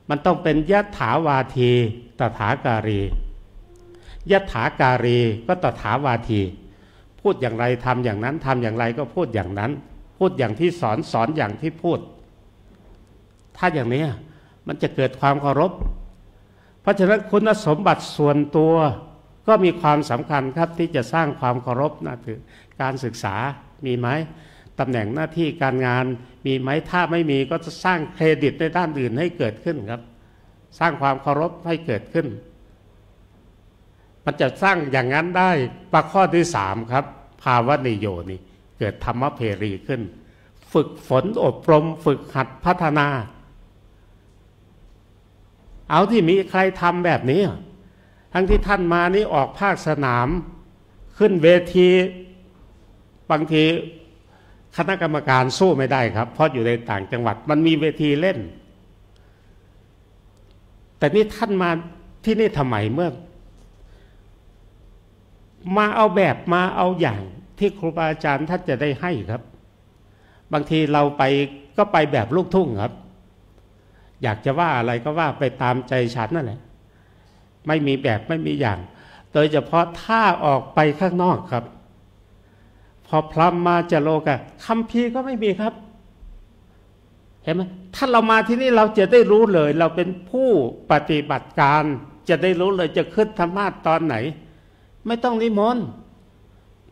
B: มันต้องเป็นยถาวาทีตถาการียถาการีก็ตถาวาทีพูดอย่างไรทำอย่างนั้นทำอย่างไรก็พูดอย่างนั้นพูดอย่างที่สอนสอนอย่างที่พูดถ้าอย่างนี้มันจะเกิดความเคารพเพราะฉะนั้นคุณสมบัติส่วนตัวก็มีความสำคัญครับที่จะสร้างความเคารพนับถือการศึกษามีไหมตำแหน่งหน้าที่การงานมีไหมถ้าไม่มีก็จะสร้างเครดิตในด้านอื่นให้เกิดขึ้นครับสร้างความเคารพให้เกิดขึ้นมันจะสร้างอย่างนั้นได้ประข้อที่3ครับภาวะนิโยนี่เกิดธรรมเพรีขึ้นฝึกฝนอบรมฝึกหัดพัฒนาเอาที่มีใครทำแบบนี้ทั้งที่ท่านมานี่ออกภาคสนามขึ้นเวทีบางทีคณะกรรมการสู้ไม่ได้ครับเพราะอยู่ในต่างจังหวัดมันมีเวทีเล่นแต่นี่ท่านมาที่นี่ทำไมเมื่อมาเอาแบบมาเอาอย่างที่ครูบาอาจารย์ท่านจะได้ให้ครับบางทีเราไปก็ไปแบบลูกทุ่งครับอยากจะว่าอะไรก็ว่าไปตามใจฉันนั่นแหละไม่มีแบบไม่มีอย่างโดยเฉพาะถ้าออกไปข้างนอกครับพอพลัมมาจะโลกะคัมภีร์ก็ไม่มีครับเห็นไหมถ้าเรามาที่นี่เราจะได้รู้เลยเราเป็นผู้ปฏิบัติการจะได้รู้เลยจะขึ้นธรรมาสน์ตอนไหนไม่ต้องนิมนต์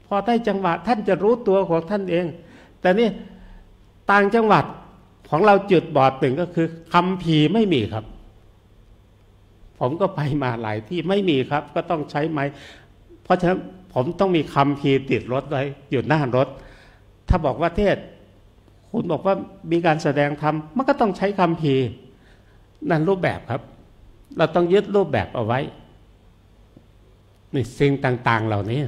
B: พอได้จังหวะท่านจะรู้ตัวของท่านเองแต่นี่ต่างจังหวัดของเราจุดบอดหนึ่งก็คือคัมภีร์ไม่มีครับผมก็ไปมาหลายที่ไม่มีครับก็ต้องใช้ไม้เพราะฉะนั้นผมต้องมีคัมภีร์ติดรถไว้อยู่หน้ารถถ้าบอกว่าเทศคุณบอกว่ามีการแสดงธรรมมันก็ต้องใช้คัมภีร์นั่นรูปแบบครับเราต้องยึดรูปแบบเอาไว้นี่สิ่งต่างๆเหล่านี้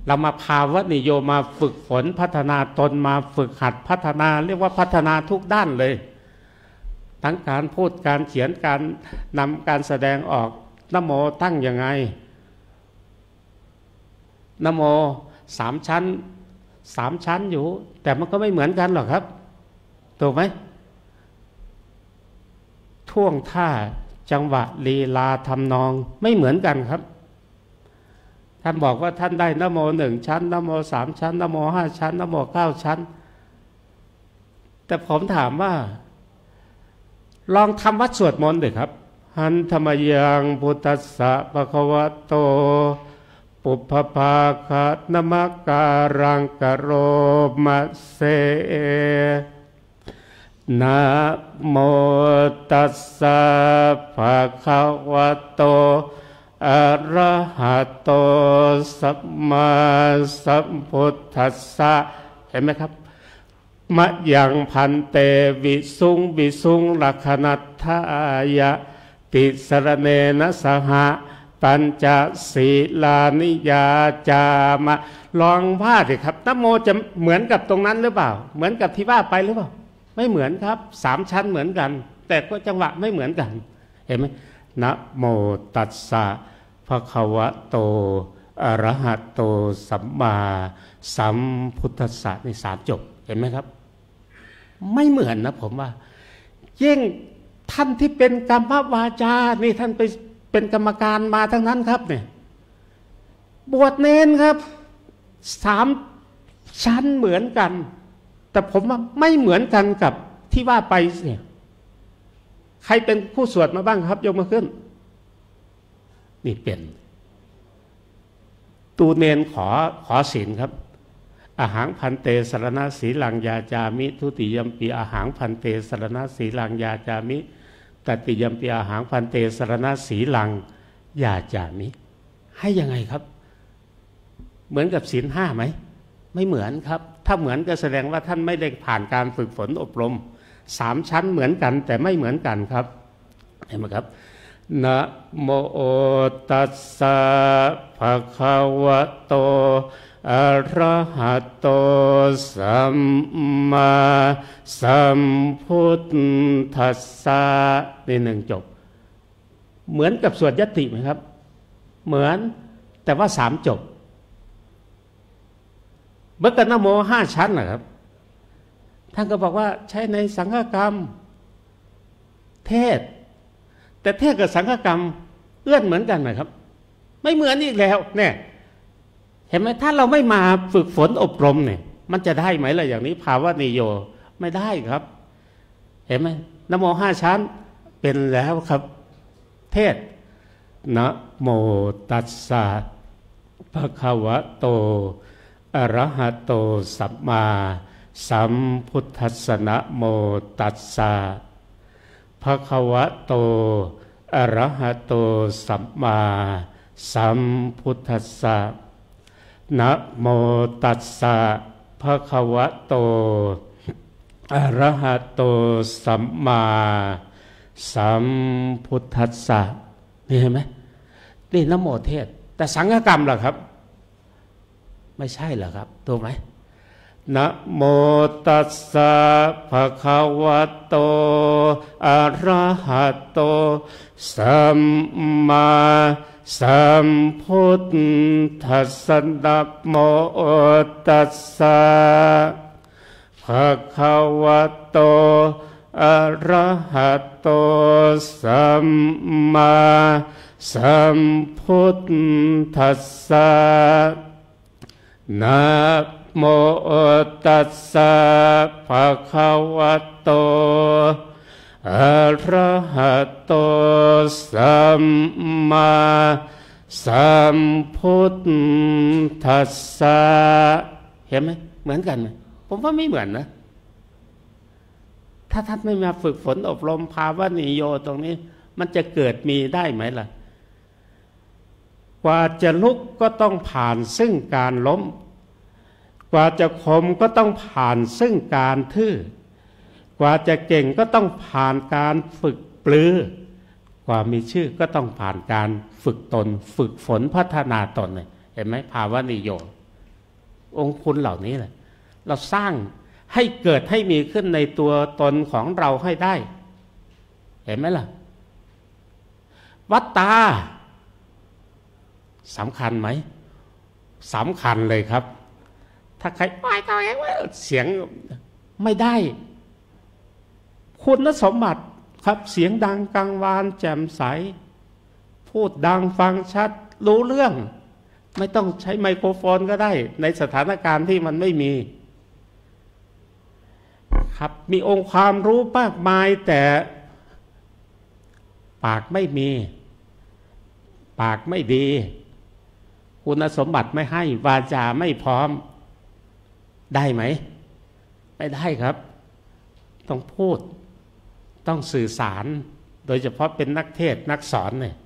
B: เรามาภาวะนิโยมาฝึกฝนพัฒนาตนมาฝึกหัดพัฒนาเรียกว่าพัฒนาทุกด้านเลยทั้งการพูดการเขียนการนำการแสดงออกนะโมตั้งยังไงนะโม3 ชั้นอยู่แต่มันก็ไม่เหมือนกันหรอกครับถูกไหมท่วงท่า จังหวะลีลาทำนองไม่เหมือนกันครับท่านบอกว่าท่านได้นะโม1 ชั้นนะโม3 ชั้นนะโม5 ชั้นนะโม9 ชั้นแต่ผมถามว่าลองทำวัดสวดมนต์ดิครับหันธรรมยังพุทธัสสะภะคะวะโตปุพพาคะนะมะการังกะโรมะเสนะโมตัสสะภะคะวะโตอะระหะโตสัมมาสัมพุทธัสสะเห็นไหมครับมะยังพันเตวิสุงลักขณัตถายะติสรเนนะสหะปัญจศีลานิยาจามะลองว่าดิครับนะโมจะเหมือนกับตรงนั้นหรือเปล่าเหมือนกับที่ว่าไปหรือเปล่าไม่เหมือนครับ3 ชั้นเหมือนกันแต่ก็จังหวะไม่เหมือนกันเห็นไหมนะโมตัสสะภะคะวะโตอะระหะโตสัมมาสัมพุทธัสสะใน3 จบเห็นไหมครับไม่เหมือนนะผมว่ายิ่งท่านที่เป็นกรรมวาจานี่ท่านไปเป็นกรรมการมาทั้งนั้นครับเนี่ยบวชเนนครับ3 ชั้นเหมือนกันแต่ผมว่าไม่เหมือนกันกับที่ว่าไปเนี่ยใครเป็นผู้สวดมาบ้างครับยกมือขึ้นนี่เป็นตูเนนขอศีลครับอาหังพันเตสรณะสีลังยาจามิทุติยมปีอาหังพันเตสรณะสีลังยาจามิตติยมปีอาหังพันเตสรณะสีลังยาจามิให้ยังไงครับเหมือนกับศีล 5ไหมไม่เหมือนครับถ้าเหมือนก็แสดงว่าท่านไม่ได้ผ่านการฝึกฝนอบรม3 ชั้นเหมือนกันแต่ไม่เหมือนกันครับเห็นไหมครับนะโมตัสสะภะคะวะโตอะระหะโตสัมมาสัมพุทธัสสะนี่1 จบเหมือนกับสวดยติไหมครับเหมือนแต่ว่า3 จบเมื่อกันนะโม5 ชั้นนะครับท่านก็บอกว่าใช้ในสังฆกรรมเทศแต่เทศกับสังฆกรรมเอื้อนเหมือนกันไหมครับไม่เหมือนอีกแล้วเนี่ยเห็นไหมถ้าเราไม่มาฝึกฝนอบรมเนี่ยมันจะได้ไหมล่ะอย่างนี้ภาวะนิโยไม่ได้ครับเห็นไหมนะโม5 ชั้นเป็นแล้วครับเทศนะโมตัสสะภะคะวะโตอะระหะโตสัมมาสัมพุทธัสสะนะโมตัสสะภะคะวะโตอะระหะโตสัมมาสัมพุทธัสสะนะโมตัสสะภะคะวะโตอะระหะโตสัมมาสัมพุทธัสสะนี่เห็นไหมนี่นะโมเทศแต่สังฆกรรมล่ะครับไม่ใช่เหรอครับถูกไหมนะโมตัสสะภะคะวะโตอะระหะโตสัมมาสัมพุทธัสสะนะโมตัสสะภะคะวะโตอะระหะโตสัมมาสัมพุทธัสสะนะโมตัสสะภะคะวะโตอะระหะโตสัมมาสัมพุทธัสสะเห็นไหมเหมือนกันไหมผมว่าไม่เหมือนนะถ้าท่านไม่มาฝึกฝนอบรมภาวะนิโยตรงนี้มันจะเกิดมีได้ไหมล่ะกว่าจะลุกก็ต้องผ่านซึ่งการล้มกว่าจะคมก็ต้องผ่านซึ่งการทื่อกว่าจะเก่งก็ต้องผ่านการฝึกปลือกว่ามีชื่อก็ต้องผ่านการฝึกตนฝึกฝนพัฒนาตนเห็นไหมภาวะนิโยองค์คุณเหล่านี้แหละเราสร้างให้เกิดให้มีขึ้นในตัวตนของเราให้ได้เห็นไหมล่ะวัตตาสำคัญไหมสำคัญเลยครับถ้าใครไปต่อเองเสียงไม่ได้คุณสมบัติ ครับเสียงดังกังวานแจ่มใสพูดดังฟังชัดรู้เรื่องไม่ต้องใช้ไมโครโฟนก็ได้ในสถานการณ์ที่มันไม่มีครับมีองค์ความรู้มากมายแต่ปากไม่มีปากไม่ดีคุณสมบัติไม่ให้วาจาไม่พร้อมได้ไหมไม่ได้ครับต้องพูดต้องสื่อสารโดยเฉพาะเป็นนักเทศน์นักสอนเนี่ย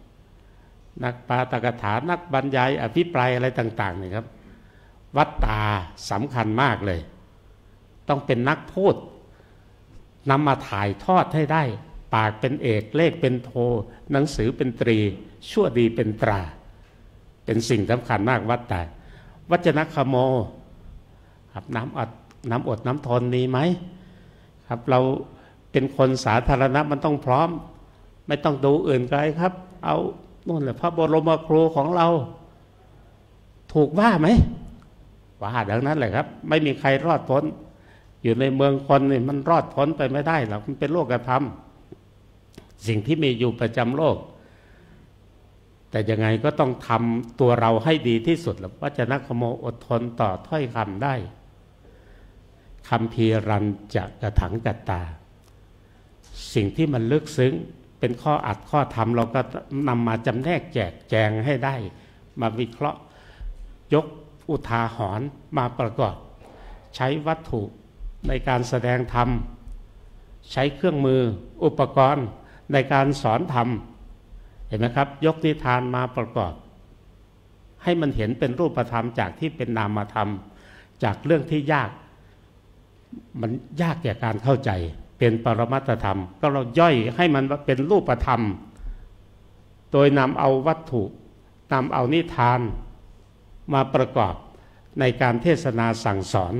B: นักปาฐกถานักบรรยายอภิปรายอะไรต่างๆเนี่ยครับวัตตาสำคัญมากเลยต้องเป็นนักพูดนำมาถ่ายทอดให้ได้ปากเป็นเอกเลขเป็นโทหนังสือเป็นตรีชั่วดีเป็นตราเป็นสิ่งสำคัญมากวัตตาวัจนคโมครับน้ำอดน้ำทนมีไหมครับเราเป็นคนสาธารณะมันต้องพร้อมไม่ต้องดูอื่นไกลครับเอานู่นแหละพระบรมครูของเราถูกว่าไหมว่าดังนั้นแหละครับไม่มีใครรอดพ้นอยู่ในเมืองคนนี่มันรอดพ้นไปไม่ได้หรอกมันเป็นโลกธรรมสิ่งที่มีอยู่ประจำโลกแต่ยังไงก็ต้องทำตัวเราให้ดีที่สุดแล้ววัจนคโมอดทนต่อถ้อยคำได้คัมภีรัญจะกถังกัตตาสิ่งที่มันลึกซึ้งเป็นข้ออัดข้อธรรมเราก็นำมาจำแนกแจกแจงให้ได้มาวิเคราะห์ยกอุทาหรณ์มาประกอบใช้วัตถุในการแสดงธรรมใช้เครื่องมืออุปกรณ์ในการสอนธรรมเห็นไหมครับยกนิทานมาประกอบให้มันเห็นเป็นรูปธรรมจากที่เป็นนามธรรมจากเรื่องที่ยากมันยากแก่การเข้าใจเป็นปรมัตถธรรมก็เราย่อยให้มันเป็นรูปธรรมโดยนำเอาวัตถุนำเอานิทานมาประกอบในการเทศนาสั่งสอน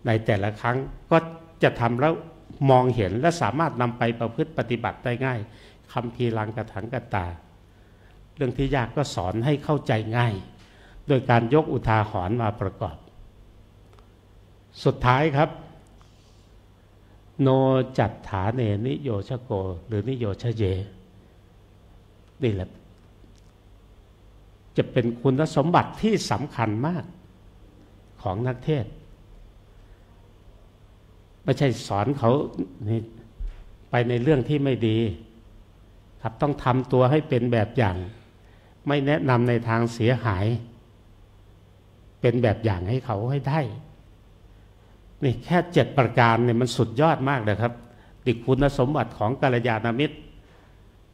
B: ในแต่ละครั้งก็จะทำแล้วมองเห็นและสามารถนำไปประพฤติปฏิบัติได้ง่ายคัมภีรังกถังกัตตาเรื่องที่ยากก็สอนให้เข้าใจง่ายโดยการยกอุทาหรณ์มาประกอบสุดท้ายครับโนจัตถาเนนิโยชโกหรือนิโยชเยนี่แหละจะเป็นคุณสมบัติที่สำคัญมากของนักเทศน์ไม่ใช่สอนเขาไปในเรื่องที่ไม่ดีครับต้องทำตัวให้เป็นแบบอย่างไม่แนะนำในทางเสียหายเป็นแบบอย่างให้เขาให้ได้นี่แค่7ประการเนี่ยมันสุดยอดมากเลยครับดิคุณสมบัติของกัลยาณมิตร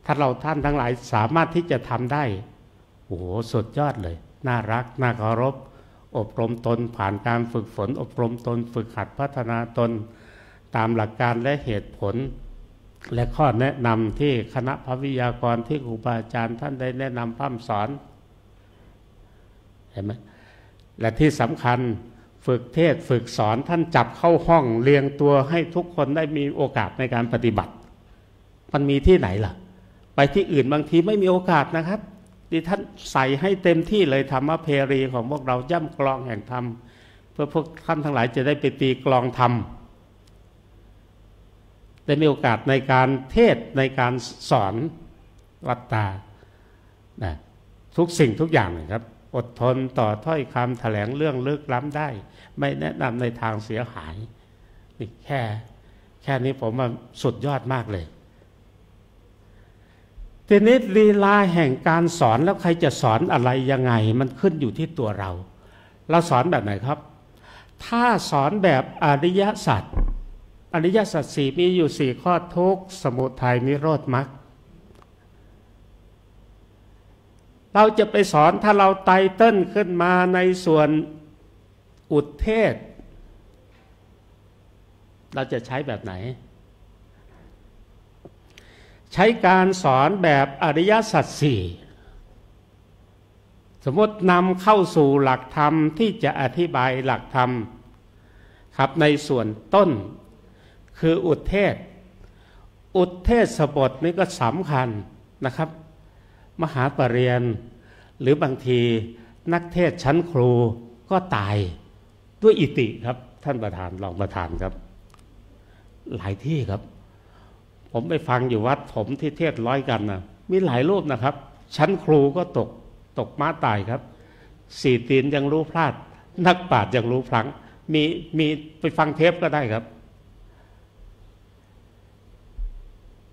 B: ถ้าเราท่านทั้งหลายสามารถที่จะทำได้โอ้โหสุดยอดเลยน่ารักน่าเคารพอบรมตนผ่านการฝึกฝนอบรมตนฝึกหัดพัฒนาตนตามหลักการและเหตุผลและข้อแนะนำที่คณะพระวิทยากรที่ครูบาอาจารย์ท่านได้แนะนำพร่ำสอนเห็นไหมและที่สำคัญฝึกเทศฝึกสอนท่านจับเข้าห้องเรียงตัวให้ทุกคนได้มีโอกาสในการปฏิบัติมันมีที่ไหนล่ะไปที่อื่นบางทีไม่มีโอกาสนะครับที่ท่านใส่ให้เต็มที่เลยธรรมเพรีของพวกเราย่ำกลองแห่งธรรมเพื่อพวกท่านทั้งหลายจะได้ไปตีกลองธรรมได้มีโอกาสในการเทศในการสอนวัตตาทุกสิ่งทุกอย่างเลยครับอดทนต่อถ้อยคำแถลงเรื่องลึกล้ำได้ไม่แนะนำในทางเสียหายนี่แค่นี้ผมว่าสุดยอดมากเลยทีนี้ลีลาแห่งการสอนแล้วใครจะสอนอะไรยังไงมันขึ้นอยู่ที่ตัวเราสอนแบบไหนครับถ้าสอนแบบอริยสัจสี่มีอยู่4ข้อทุกข์สมุทัยนิโรธมรรคเราจะไปสอนถ้าเราไตเติ้ลขึ้นมาในส่วนอุทเทศเราจะใช้แบบไหนใช้การสอนแบบอริยสัจสี่สมมตินำเข้าสู่หลักธรรมที่จะอธิบายหลักธรรมครับในส่วนต้นคืออุทเทศบทนี้ก็สำคัญนะครับมหาปรริญญาหรือบางทีนักเทศชั้นครูก็ตายด้วยอิติครับท่านประธานรองประธานครับหลายที่ครับ ผมไปฟังอยู่วัดผมที่เทศร้อยกันนะมีหลายรูปนะครับชั้นครูก็ตกม้าตายครับสี่ตีนยังรู้พลาดนักปราชญ์ยังรู้พลั้งมีไปฟังเทปก็ได้ครับ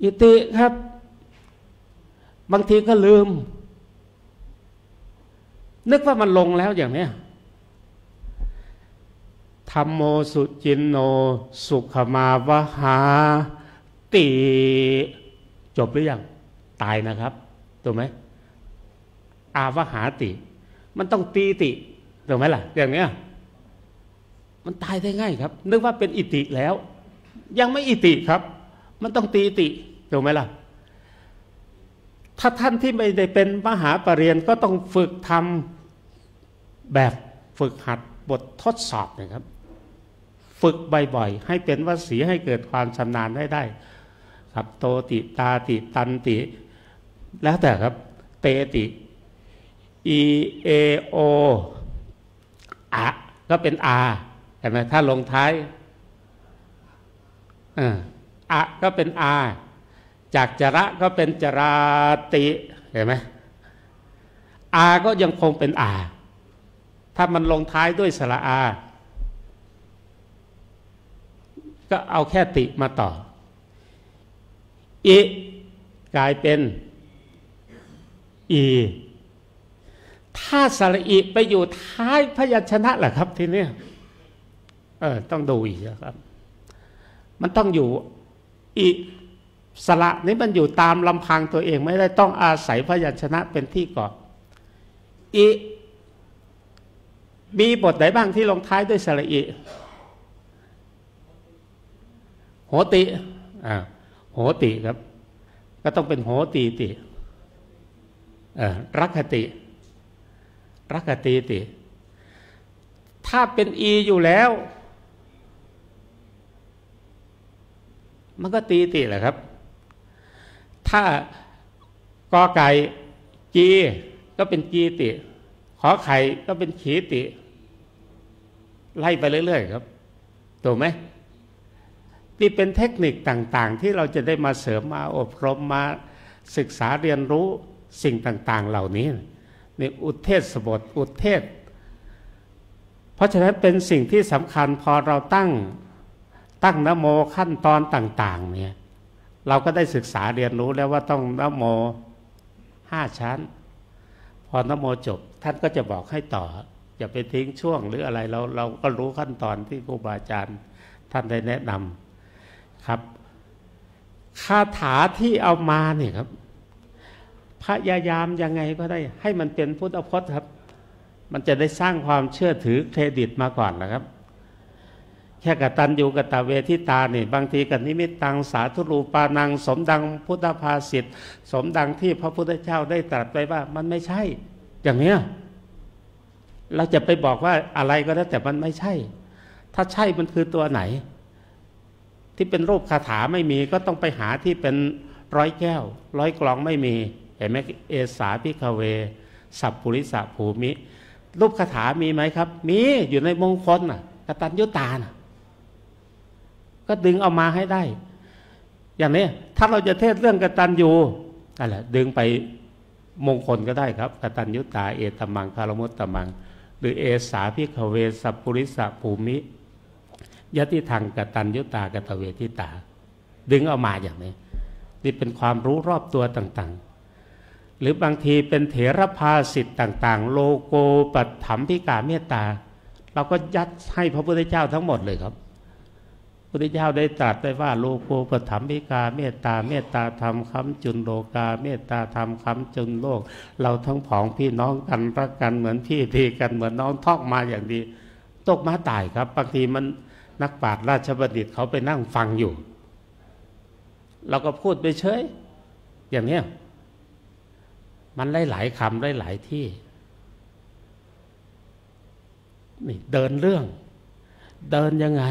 B: อิติครับบางทีก็ลืมนึกว่ามันลงแล้วอย่างนี้ธัมโมสุจินโนสุขมาวหาติจบหรือยังตายนะครับถูกไหมอาวหาติมันต้องตีติถูกไหมล่ะอย่างนี้มันตายได้ง่ายครับนึกว่าเป็นอิติแล้วยังไม่อิติครับมันต้องตีติถูกไหมล่ะถ้าท่านที่ไม่ได้เป็นมหาปรริญญาก็ต้องฝึกทำแบบฝึกหัดบททดสอบนะครับฝึกบ่อยๆให้เป็นวสีให้เกิดความชำนาญได้ครับโตติตาติตันติแล้วแต่ครับเตติอีเอโออะก็เป็นอาเห็นไหมถ้าลงท้ายอะก็เป็นอาจากจระก็เป็นจราติเห็นไหมอาก็ยังคงเป็นอาถ้ามันลงท้ายด้วยสระอาก็เอาแค่ติมาต่ออิกลายเป็นอีถ้าสระอิไปอยู่ท้ายพยัญชนะแหละครับทีนี้ต้องดูอีกครับมันต้องอยู่อิสระนี้มันอยู่ตามลำพังตัวเองไม่ได้ต้องอาศัยพยัญชนะเป็นที่ก่อนอิมีบทไหนบ้างที่ลงท้ายด้วยสระอิโหติโหติครับก็ต้องเป็นโหตีติรักขติรักขตีติถ้าเป็นอีอยู่แล้วมันก็ตีติแหละครับถ้ากอไก่จีก็เป็นจีติขอไข่ก็เป็นขีติไล่ไปเรื่อยๆครับถูกไหมนี่เป็นเทคนิคต่างๆที่เราจะได้มาเสริมมาอบรมมาศึกษาเรียนรู้สิ่งต่างๆเหล่านี้ในอุเทศบทอุเทศเพราะฉะนั้นเป็นสิ่งที่สำคัญพอเราตั้งนะโมขั้นตอนต่างๆเนี่ยเราก็ได้ศึกษาเรียนรู้แล้วว่าต้องนะโม5 ชั้นพอนะโมจบท่านก็จะบอกให้ต่ออย่าไปทิ้งช่วงหรืออะไรเราก็รู้ขั้นตอนที่ครูบาอาจารย์ท่านได้แนะนำครับคาถาที่เอามาเนี่ยครับพยายามยังไงก็ได้ให้มันเป็นพุทธพจน์ครับมันจะได้สร้างความเชื่อถือเครดิตมาก่อนนะครับแค่กตัญญูกตเวทิตาเนี่ยบางทีกับนิมิตตังสาธุรูปานังสมดังพุทธภาษิตสมดังที่พระพุทธเจ้าได้ตรัสไว้ว่ามันไม่ใช่อย่างเนี้ยเราจะไปบอกว่าอะไรก็ได้แต่มันไม่ใช่ถ้าใช่มันคือตัวไหนที่เป็นรูปคาถาไม่มีก็ต้องไปหาที่เป็นร้อยแก้วร้อยกลองไม่มีเห็นไหมเอสาภิกขเวสัพพุริสภูมิรูปคาถามีไหมครับมีอยู่ในมงคลน่ะกตัญญูตาน่ะก็ดึงเอามาให้ได้อย่างนี้ถ้าเราจะเทศเรื่องกตัญญูนั่นแหละดึงไปมงคลก็ได้ครับกตัญญูตาเอตมังคารมุตตมังหรือเอสาภิกขเวสัพพุริสภูมิยติทังกตัญญูตากตเวทิตาดึงเอามาอย่างนี้นี่เป็นความรู้รอบตัวต่างๆหรือบางทีเป็นเถรภาสิทธ์ต่างๆโลโกปัฏฐัมภิกาเมตตาเราก็ยัดให้พระพุทธเจ้าทั้งหมดเลยครับพระพุทธเจ้าได้ตรัสไว้ว่าโลโกปัฏฐัมภิกาเมตตาเมตตาธรรมค้ำจุนโลกาเมตตาธรรมค้ำจุนโลกเราทั้งผองพี่น้องกันรักกันเหมือนพี่ดีกันเหมือนน้องท่องมาอย่างดีตกมาตายครับบางทีมันนักปราชญ์ราชบัณฑิตเขาไปนั่งฟังอยู่เราก็พูดไปเฉยอย่างนี้มันหลายคำหลายที่นี่เดินเรื่องเดินยังไง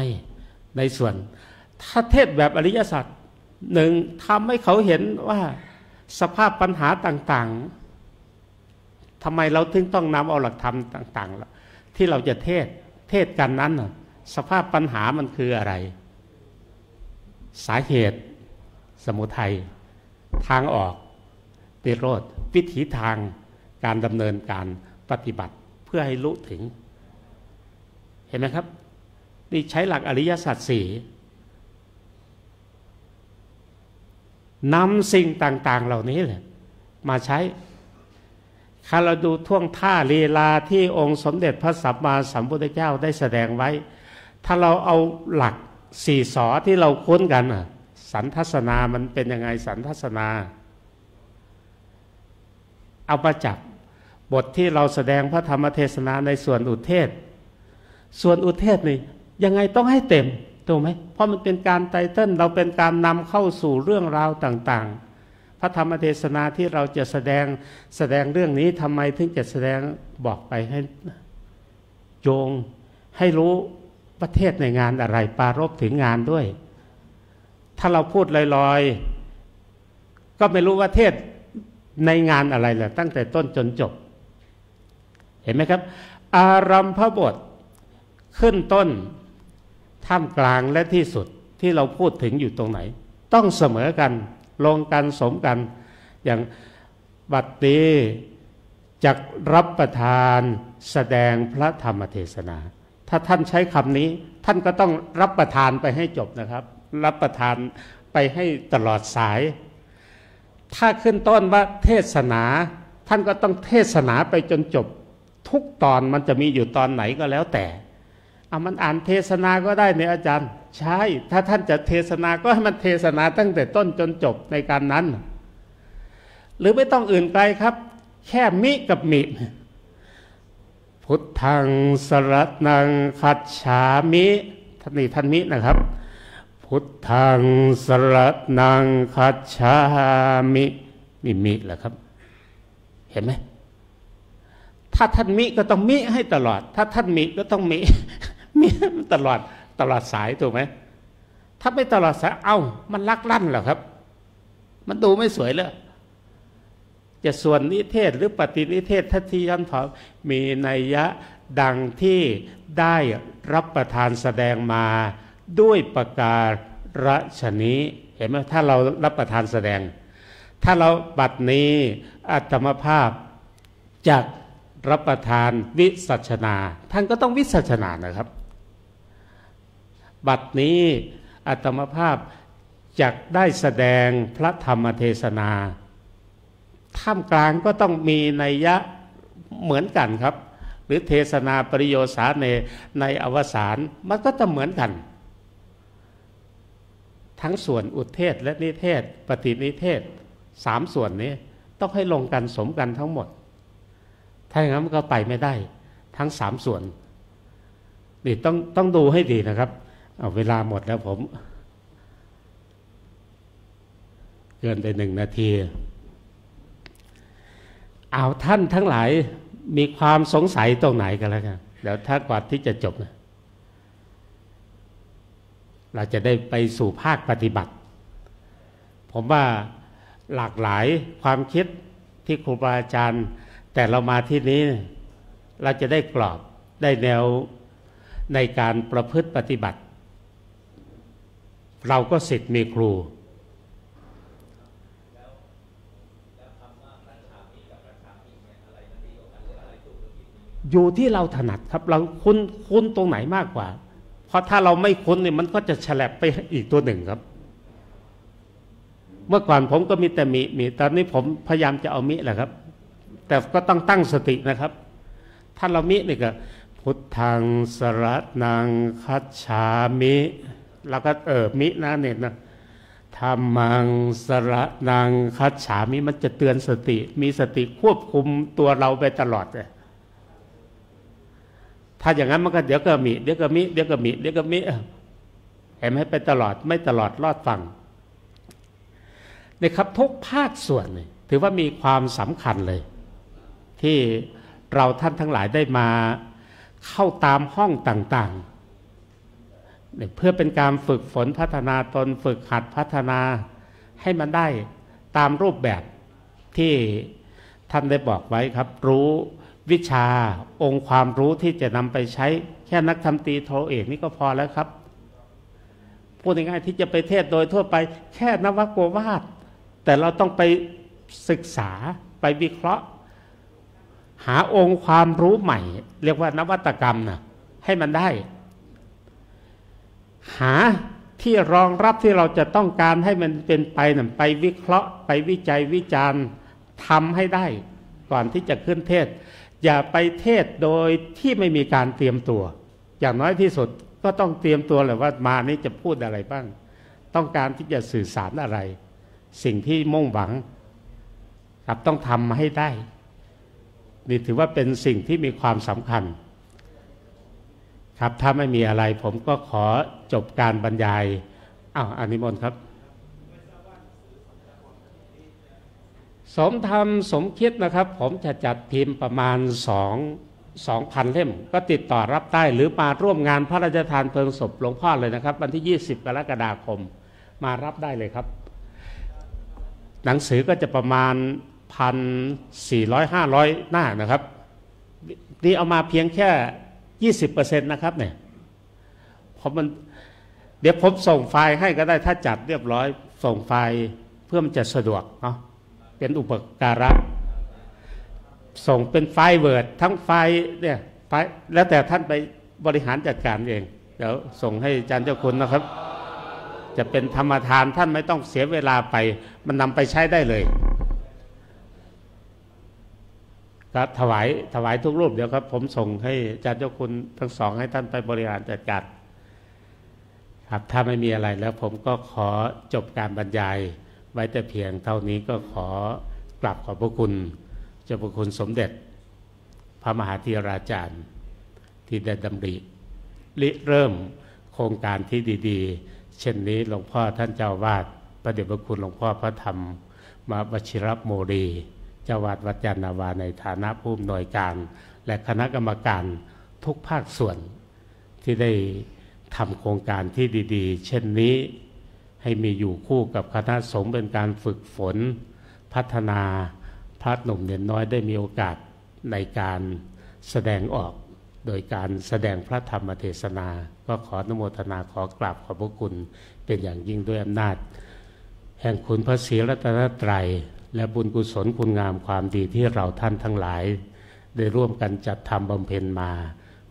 B: ในส่วนถ้าเทศแบบอริยสัจหนึ่งทำให้เขาเห็นว่าสภาพปัญหาต่างๆทำไมเราถึงต้องนำเอาหลักธรรมต่างๆที่เราจะเทศกันนั้นสภาพปัญหามันคืออะไรสาเหตุ สมุทัยทางออกนิโรธวิถีทางการดำเนินการปฏิบัติเพื่อให้รู้ถึงเห็นไหมครับนี่ใช้หลักอริยสัจสี่นำสิ่งต่างๆเหล่านี้แหละมาใช้ถ้าเราดูท่วงท่าลีลาที่องค์สมเด็จพระสัมมาสัมพุทธเจ้าได้แสดงไว้ถ้าเราเอาหลักสี่สอที่เราคุ้นกันสันทัศนามันเป็นยังไงสันทัศนาเอามาจากบทที่เราแสดงพระธรรมเทศนาในส่วนอุเทศส่วนอุเทศนี่ยังไงต้องให้เต็มถูกไหมเพราะมันเป็นการไตเติ้ลเราเป็นการนำเข้าสู่เรื่องราวต่างๆพระธรรมเทศนาที่เราจะแสดงเรื่องนี้ทำไมถึงจะแสดงบอกไปให้โยงให้รู้ประเทศในงานอะไรปรารภถึงงานด้วยถ้าเราพูดลอยๆก็ไม่รู้ว่าเทศในงานอะไรแหละตั้งแต่ต้นจนจบเห็นไหมครับอารัมภบทขึ้นต้นท่ามกลางและที่สุดที่เราพูดถึงอยู่ตรงไหนต้องเสมอกันลงกันสมกันอย่างบัดนี้จักรับประทานแสดงพระธรรมเทศนาถ้าท่านใช้คำนี้ท่านก็ต้องรับประทานไปให้จบนะครับรับประทานไปให้ตลอดสายถ้าขึ้นต้นว่าเทศนาท่านก็ต้องเทศนาไปจนจบทุกตอนมันจะมีอยู่ตอนไหนก็แล้วแต่มันอ่านเทศนาก็ได้เนี่ยอาจารย์ใช่ถ้าท่านจะเทศนาก็ให้มันเทศนาตั้งแต่ต้นจนจบในการนั้นหรือไม่ต้องอื่นไกลครับแค่มิกับมิพุทธังสรณังคัจฉามิท่านนี่ท่านมินะครับพุทธังสรณังคัจฉามินี่มิแหละครับเห็นไหมถ้าท่านมิก็ต้องมิให้ตลอดถ้าท่านมิก็ต้องมิตลอดสายถูกไหมถ้าไม่ตลอดสายมันลักลั่นเหรอครับมันดูไม่สวยเลยจะส่วนนิเทศหรือปฏินิเทศทัศที่ย้อนถอมีนัยยะดังที่ได้รับประทานแสดงมาด้วยประการฉนี้เห็นไหมถ้าเรารับประทานแสดงถ้าเราบัดนี้อาตมภาพจากรับประทานวิสัชนาท่านก็ต้องวิสัชนานะครับบัดนี้อาตมภาพจักได้แสดงพระธรรมเทศนาท่ามกลางก็ต้องมีนัยยะเหมือนกันครับหรือเทศนาปริโยสาในอวสานมันก็จะเหมือนกันทั้งส่วนอุเทศและนิเทศปฏินิเทศสามส่วนนี้ต้องให้ลงกันสมกันทั้งหมดถ้าอย่างนั้นก็ไปไม่ได้ทั้งสามส่วนนี่ต้องดูให้ดีนะครับเวลาหมดแล้วผมเกินไป1 นาทีท่านทั้งหลายมีความสงสัยตรงไหนกันแล้วกันเดี๋ยวถ้ากว่าที่จะจบเราจะได้ไปสู่ภาคปฏิบัติผมว่าหลากหลายความคิดที่ครูบาอาจารย์แต่เรามาที่นี้เราจะได้กรอบได้แนวในการประพฤติปฏิบัติเราก็ศิษย์มีครูอยู่ที่เราถนัดครับเราคุ้นตรงไหนมากกว่าเพราะถ้าเราไม่คุ้นเนี่ยมันก็จะฉลับไปอีกตัวหนึ่งครับเมื่อก่อนผมก็มีแต่มีตอนนี้ผมพยายามจะเอามิแหละครับแต่ก็ต้องตั้งสตินะครับถ้าเรามินี่ก็พุทธังสรณังคัจฉามิแล้วก็มินะเนี่ยนะธัมมังสรณังคัจฉามิมันจะเตือนสติมีสติควบคุมตัวเราไปตลอดเลยถ้าอย่างนั้นมันก็เดี๋ยวก็มิเดี๋ยวก็มิเดี๋ยวก็มิเดี๋ยวก็มิเห็นไหมไปตลอดไม่ตลอดรอดฟังนี่ครับทุกภาคส่วนนี่ถือว่ามีความสำคัญเลยที่เราท่านทั้งหลายได้มาเข้าตามห้องต่างๆเพื่อเป็นการฝึกฝนพัฒนาตนฝึกหัดพัฒนาให้มันได้ตามรูปแบบที่ท่านได้บอกไว้ครับรู้วิชาองค์ความรู้ที่จะนำไปใช้แค่นักธรรมตรีโทเอกนี่ก็พอแล้วครับ พูดง่ายๆที่จะไปเทศโดยทั่วไปแค่นวโกวาทแต่เราต้องไปศึกษาไปวิเคราะห์หาองค์ความรู้ใหม่เรียกว่านวัตกรรมนะให้มันได้หาที่รองรับที่เราจะต้องการให้มันเป็นไปนะไปวิเคราะห์ไปวิจัยวิจารณ์ทำให้ได้ก่อนที่จะขึ้นเทศอย่าไปเทศโดยที่ไม่มีการเตรียมตัวอย่างน้อยที่สุดก็ต้องเตรียมตัวแหละว่ามานี้จะพูดอะไรบ้างต้องการที่จะสื่อสารอะไรสิ่งที่มุ่งหวังครับต้องทำให้ได้นี่ถือว่าเป็นสิ่งที่มีความสำคัญครับถ้าไม่มีอะไรผมก็ขอจบการบรรยายอานิมนต์ครับสมธรรมสมคิดนะครับผมจะจัดพิมพ์ประมาณ2,000 เล่มก็ติดต่อรับได้หรือมาร่วมงานพระราชทานเพลิงศพหลวงพ่อเลยนะครับวันที่20 กรกฎาคมมารับได้เลยครับหนังสือก็จะประมาณ1,400-500 หน้านะครับนี่เอามาเพียงแค่ 20% นะครับเนี่ยเดี๋ยวผมส่งไฟล์ให้ก็ได้ถ้าจัดเรียบร้อยส่งไฟล์เพื่อมันจะสะดวกเนาะเป็นอุปการะส่งเป็นไฟล์เวิร์ดทั้งไฟล์เนี่ยไฟล์แล้วแต่ท่านไปบริหารจัดการเองเดี๋ยวส่งให้อาจารย์เจ้าคุณนะครับจะเป็นธรรมทานท่านไม่ต้องเสียเวลาไปมันนำไปใช้ได้เลยก็ถวายทุกรูปเดี๋ยวครับผมส่งให้อาจารย์เจ้าคุณทั้งสองให้ท่านไปบริหารจัดการครับถ้าไม่มีอะไรแล้วผมก็ขอจบการบรรยายไว้แต่เพียงเท่านี้ก็ขอกราบขอบพระคุณเจ้าพระคุณสมเด็จพระมหาธีราจารย์ที่ได้ดำริเริ่มโครงการที่ดีๆเช่นนี้หลวงพ่อท่านเจ้าวาดพระเดชพระคุณหลวงพ่อพระธรรมวชิรโมรีเจ้าวาดวัดยานนาวาในฐานะผู้อำนวยการและคณะกรรมการทุกภาคส่วนที่ได้ทำโครงการที่ดีๆเช่นนี้ให้มีอยู่คู่กับคณะสงฆ์เป็นการฝึกฝนพัฒนาพระหนุ่มเนียนน้อยได้มีโอกาสในการแสดงออกโดยการแสดงพระธรรมเทศนาก็ขออนุโมทนาขอกราบขอบพระคุณเป็นอย่างยิ่งด้วยอำนาจแห่งคุณพระศรีรัตนตรัยและบุญกุศลคุณงามความดีที่เราท่านทั้งหลายได้ร่วมกันจัดทำบำเพ็ญมา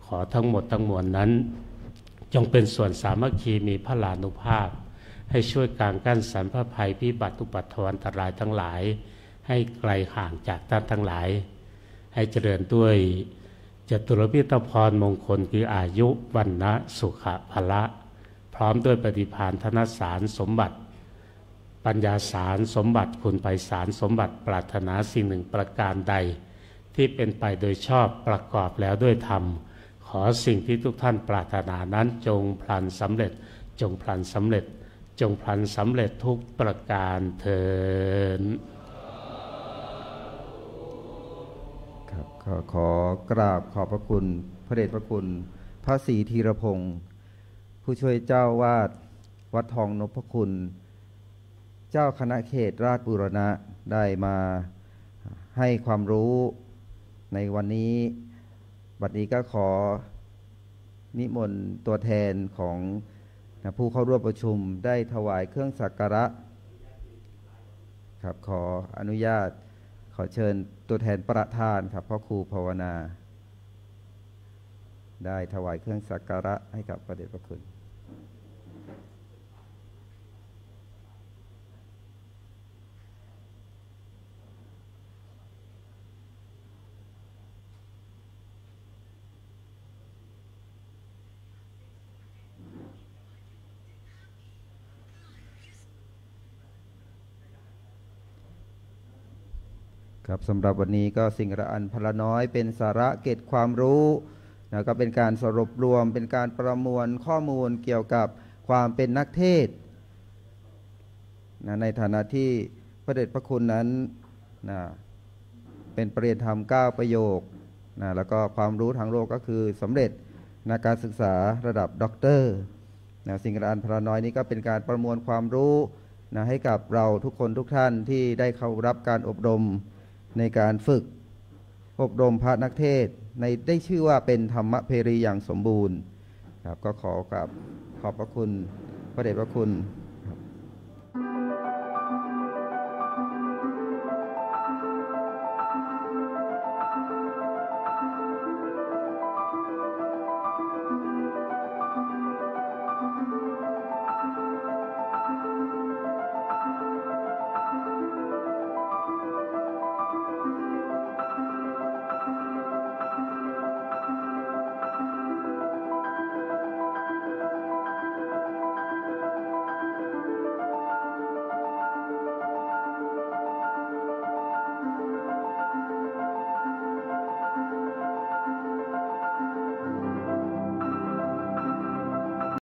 B: ขอทั้งหมดทั้งมวลนั้นจงเป็นส่วนสามัคคีมีพลานุภาพให้ช่วยกางกั้นสรรพภัยพิบัติอุปัตถวันตรายทั้งหลายให้ไกลห่างจากท่านทั้งหลายให้เจริญด้วยจตุรพิธพรมงคลคืออายุวันนะสุขะพละพร้อมด้วยปฏิภาณธนสารสมบัติปัญญาสารสมบัติคุณไพศาลสมบัติปรารถนาสิ่งหนึ่งประการใดที่เป็นไปโดยชอบประกอบแล้วด้วยธรรมขอสิ่งที่ทุกท่านปรารถนานั้นจงพลันสำเร็จจงพลันสำเร็จจงพลันสำเร็จทุกประการเถิด
A: ครับขอกราบขอบพระคุณพระเดชพระคุณพระศรีธีรพงศ์ผู้ช่วยเจ้าวาดวัดทองนพคุณเจ้าคณะเขตราชบูรณะได้มาให้ความรู้ในวันนี้บัดนี้ก็ขอนิมนต์ตัวแทนของผู้เข้าร่วมประชุมได้ถวายเครื่องสักการะครับขออนุญาตขอเชิญตัวแทนประธานครับพ่อครูภาวนาได้ถวายเครื่องสักการะให้กับพระเดชพระคุณครับสำหรับวันนี้ก็สิ่งละอันพละน้อยเป็นสาระเกร็ดความรู้นะก็เป็นการสรุปรวมเป็นการประมวลข้อมูลเกี่ยวกับความเป็นนักเทศนะในฐานะที่พระเดชพระคุณนั้นนะเป็นปริญญาธรรม9ประโยคนะแล้วก็ความรู้ทางโลกก็คือสำเร็จในการศึกษาระดับด็อกเตอร์นะสิ่งละอันพละน้อยนี้ก็เป็นการประมวลความรู้นะให้กับเราทุกคนทุกท่านที่ได้เข้ารับการอบรมในการฝึกอบรมพระนักเทศในได้ชื่อว่าเป็นธรรมเพรีอย่างสมบูรณ์ครับก็ขอกับขอบพระคุณ พระเดชพระคุณ